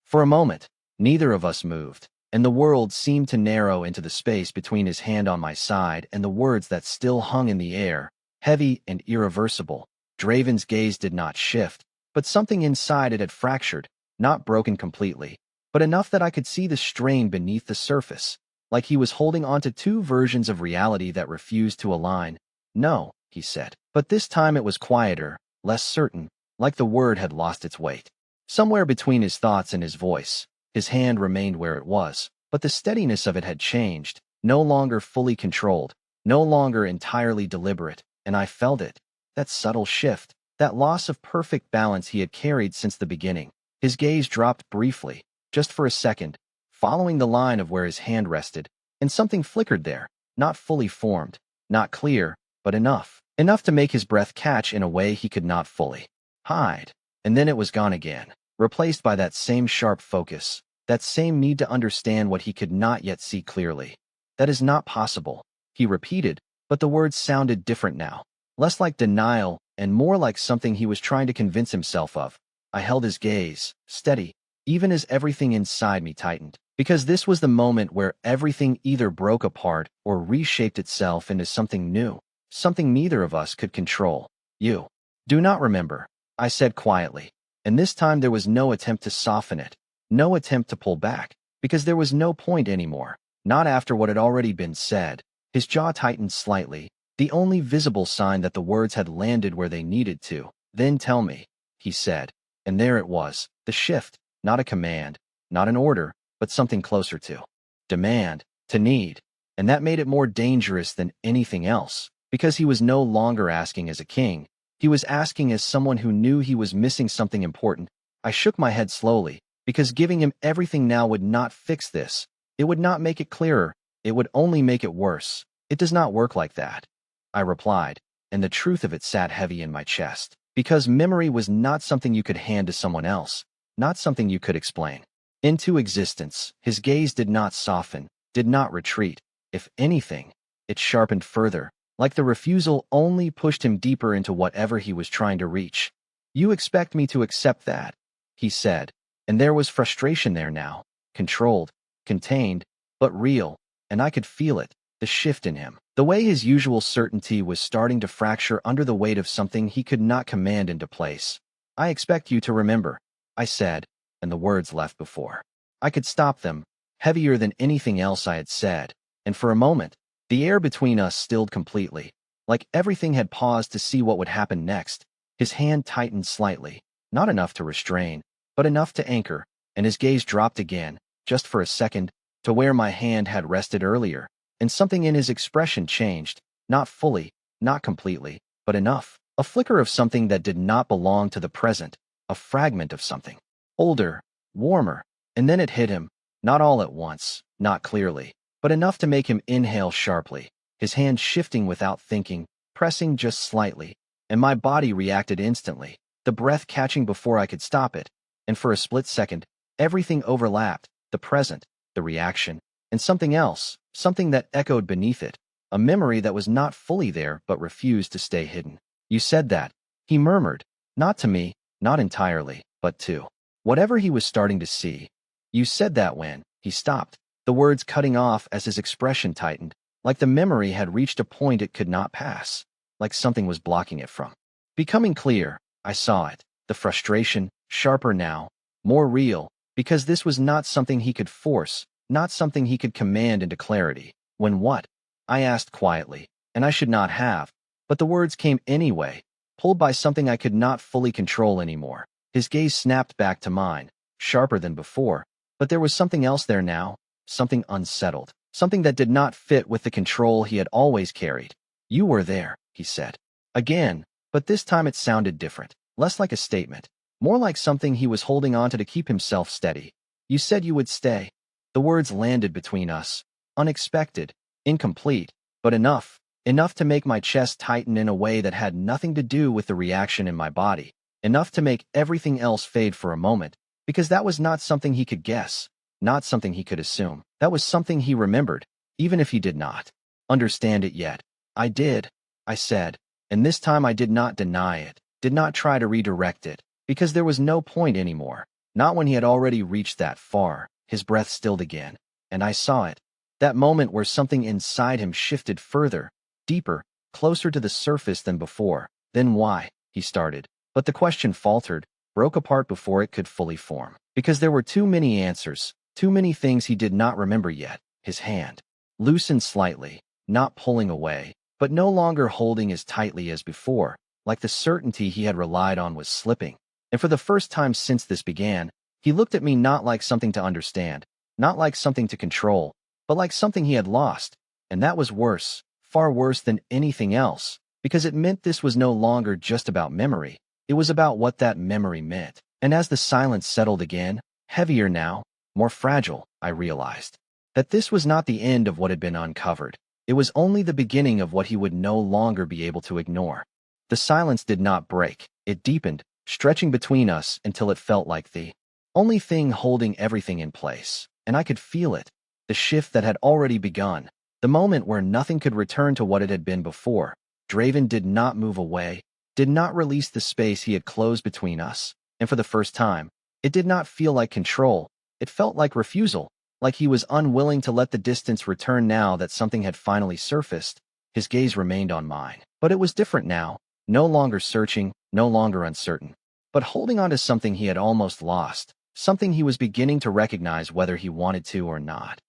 For a moment, neither of us moved, and the world seemed to narrow into the space between his hand on my side and the words that still hung in the air, heavy and irreversible. Draven's gaze did not shift, but something inside it had fractured, not broken completely, but enough that I could see the strain beneath the surface, like he was holding onto two versions of reality that refused to align. "No," he said, but this time it was quieter, less certain, like the word had lost its weight. Somewhere between his thoughts and his voice, his hand remained where it was, but the steadiness of it had changed, no longer fully controlled, no longer entirely deliberate, and I felt it. That subtle shift, that loss of perfect balance he had carried since the beginning. His gaze dropped briefly, just for a second, following the line of where his hand rested, and something flickered there, not fully formed, not clear, but enough to make his breath catch in a way he could not fully hide. And then it was gone again, replaced by that same sharp focus, that same need to understand what he could not yet see clearly. "That is not possible," he repeated, but the words sounded different now, less like denial and more like something he was trying to convince himself of. I held his gaze, steady, even as everything inside me tightened, because this was the moment where everything either broke apart or reshaped itself into something new, something neither of us could control. "You do not remember," I said quietly, and this time there was no attempt to soften it, no attempt to pull back, because there was no point anymore, not after what had already been said. His jaw tightened slightly, the only visible sign that the words had landed where they needed to. "Then tell me," he said, and there it was, the shift, not a command, not an order, but something closer to demand, to need, and that made it more dangerous than anything else, because he was no longer asking as a king. He was asking as someone who knew he was missing something important. I shook my head slowly, because giving him everything now would not fix this. It would not make it clearer. It would only make it worse. "It does not work like that," I replied, and the truth of it sat heavy in my chest, because memory was not something you could hand to someone else, not something you could explain into existence. His gaze did not soften, did not retreat. If anything, it sharpened further, like the refusal only pushed him deeper into whatever he was trying to reach. "You expect me to accept that," he said, and there was frustration there now, controlled, contained, but real, and I could feel it, the shift in him, the way his usual certainty was starting to fracture under the weight of something he could not command into place. "I expect you to remember," I said, and the words left before I could stop them, heavier than anything else I had said, and for a moment, the air between us stilled completely, like everything had paused to see what would happen next. His hand tightened slightly, not enough to restrain, but enough to anchor, and his gaze dropped again, just for a second, to where my hand had rested earlier, and something in his expression changed, not fully, not completely, but enough. A flicker of something that did not belong to the present, a fragment of something. Older, warmer, and then it hit him, not all at once, not clearly, but enough to make him inhale sharply, his hand shifting without thinking, pressing just slightly, and my body reacted instantly, the breath catching before I could stop it, and for a split second, everything overlapped, the present, the reaction, and something else, something that echoed beneath it, a memory that was not fully there but refused to stay hidden. "You said that," he murmured, not to me, not entirely, but to whatever he was starting to see. "You said that when," he stopped, the words cutting off as his expression tightened, like the memory had reached a point it could not pass, like something was blocking it from becoming clear. I saw it, the frustration, sharper now, more real, because this was not something he could force, not something he could command into clarity. "When what?" I asked quietly, and I should not have, but the words came anyway, pulled by something I could not fully control anymore. His gaze snapped back to mine, sharper than before, but there was something else there now, something unsettled, something that did not fit with the control he had always carried. "You were there," he said. Again, but this time it sounded different, less like a statement, more like something he was holding on to keep himself steady. "You said you would stay." The words landed between us, unexpected, incomplete, but enough to make my chest tighten in a way that had nothing to do with the reaction in my body, enough to make everything else fade for a moment, because that was not something he could guess, not something he could assume. That was something he remembered, even if he did not understand it yet. I did, I said, and this time I did not deny it, did not try to redirect it, because there was no point anymore. Not when he had already reached that far. His breath stilled again, and I saw it. That moment where something inside him shifted further, deeper, closer to the surface than before. Then why? He started. But the question faltered, broke apart before it could fully form. Because there were too many answers, too many things he did not remember yet. His hand loosened slightly, not pulling away, but no longer holding as tightly as before, like the certainty he had relied on was slipping. And for the first time since this began, he looked at me not like something to understand, not like something to control, but like something he had lost. And that was worse, far worse than anything else, because it meant this was no longer just about memory. It was about what that memory meant. And as the silence settled again, heavier now, more fragile, I realized that this was not the end of what had been uncovered. It was only the beginning of what he would no longer be able to ignore. The silence did not break. It deepened, stretching between us until it felt like the only thing holding everything in place. And I could feel it, the shift that had already begun, the moment where nothing could return to what it had been before. Draven did not move away, did not release the space he had closed between us, and for the first time, it did not feel like control. It felt like refusal, like he was unwilling to let the distance return now that something had finally surfaced. His gaze remained on mine. But it was different now, no longer searching, no longer uncertain, but holding on to something he had almost lost, something he was beginning to recognize whether he wanted to or not.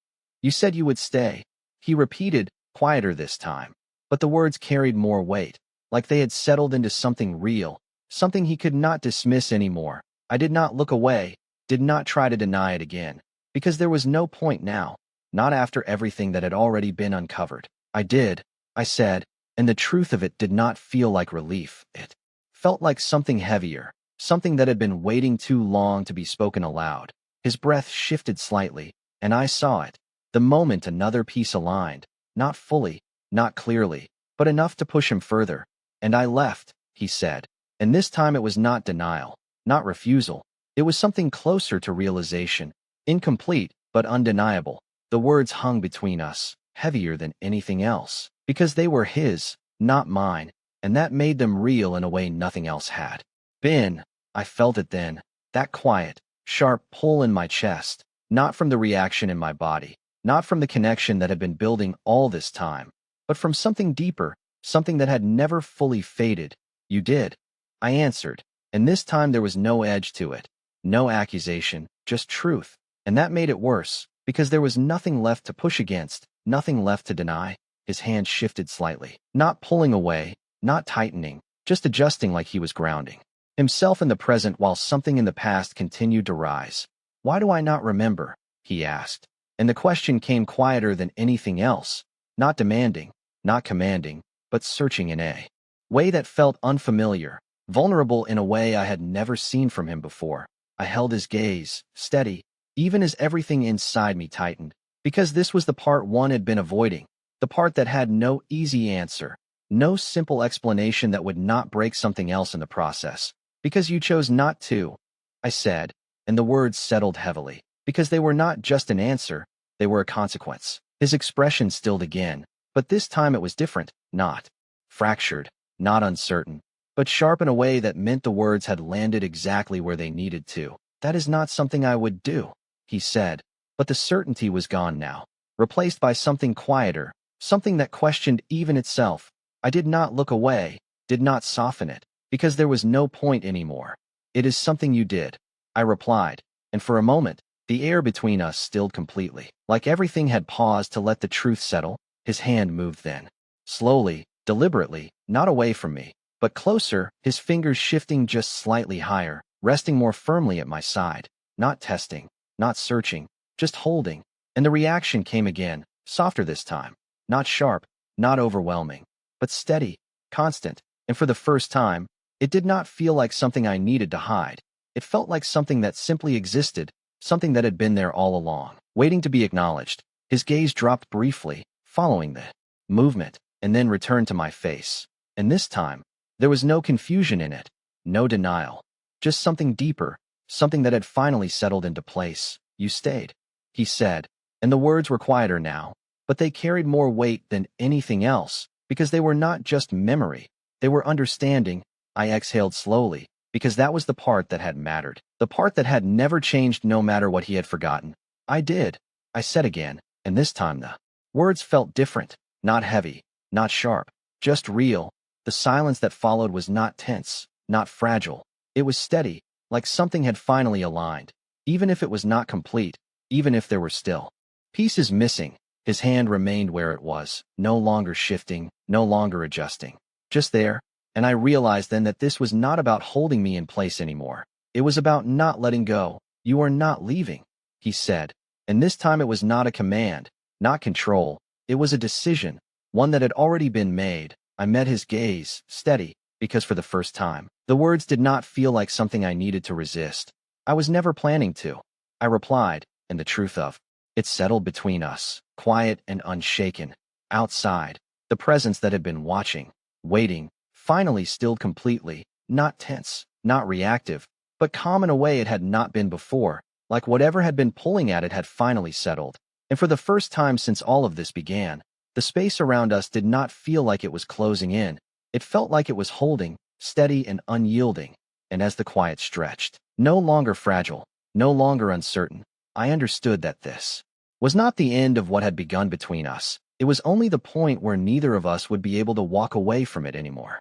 You said you would stay, he repeated, quieter this time, but the words carried more weight, like they had settled into something real, something he could not dismiss anymore. I did not look away, did not try to deny it again, because there was no point now, not after everything that had already been uncovered. I did, I said, and the truth of it did not feel like relief. It felt like something heavier, something that had been waiting too long to be spoken aloud. His breath shifted slightly, and I saw it. The moment another piece aligned, not fully, not clearly, but enough to push him further. And I left, he said. And this time it was not denial, not refusal. It was something closer to realization, incomplete, but undeniable. The words hung between us, heavier than anything else, because they were his, not mine, and that made them real in a way nothing else had been. I felt it then, that quiet, sharp pull in my chest, not from the reaction in my body, not from the connection that had been building all this time, but from something deeper, something that had never fully faded. You did, I answered, and this time there was no edge to it, no accusation, just truth, and that made it worse, because there was nothing left to push against, nothing left to deny. His hand shifted slightly, not pulling away, not tightening, just adjusting like he was grounding himself in the present while something in the past continued to rise. Why do I not remember? He asked, and the question came quieter than anything else, not demanding, not commanding, but searching in a way that felt unfamiliar, vulnerable in a way I had never seen from him before. I held his gaze, steady, even as everything inside me tightened, because this was the part one had been avoiding, the part that had no easy answer, no simple explanation that would not break something else in the process. Because you chose not to, I said, and the words settled heavily, because they were not just an answer, they were a consequence. His expression stilled again, but this time it was different, not fractured, not uncertain, but sharp in a way that meant the words had landed exactly where they needed to. That is not something I would do, he said, but the certainty was gone now, replaced by something quieter, something that questioned even itself. I did not look away, did not soften it, because there was no point anymore. It is something you did, I replied, and for a moment, the air between us stilled completely, like everything had paused to let the truth settle. His hand moved then, slowly, deliberately, not away from me, but closer, his fingers shifting just slightly higher, resting more firmly at my side, not testing, not searching, just holding. And the reaction came again, softer this time, not sharp, not overwhelming, but steady, constant, and for the first time, it did not feel like something I needed to hide. It felt like something that simply existed, something that had been there all along, waiting to be acknowledged. His gaze dropped briefly, following the movement, and then returned to my face. And this time, there was no confusion in it, no denial, just something deeper, something that had finally settled into place. You stayed, he said, and the words were quieter now, but they carried more weight than anything else, because they were not just memory, they were understanding. I exhaled slowly, because that was the part that had mattered, the part that had never changed no matter what he had forgotten. I did, I said again, and this time the words felt different, not heavy, not sharp, just real. The silence that followed was not tense, not fragile. It was steady, like something had finally aligned, even if it was not complete, even if there were still pieces missing. His hand remained where it was, no longer shifting, no longer adjusting, just there. And I realized then that this was not about holding me in place anymore. It was about not letting go. You are not leaving, he said. And this time it was not a command, not control. It was a decision, one that had already been made. I met his gaze, steady, because for the first time, the words did not feel like something I needed to resist. I was never planning to. I replied, and the truth of it settled between us, quiet and unshaken. Outside, the presence that had been watching, waiting, finally stilled completely, not tense, not reactive, but calm in a way it had not been before, like whatever had been pulling at it had finally settled. And for the first time since all of this began, the space around us did not feel like it was closing in. It felt like it was holding, steady and unyielding. And as the quiet stretched, no longer fragile, no longer uncertain, I understood that this was not the end of what had begun between us. It was only the point where neither of us would be able to walk away from it anymore.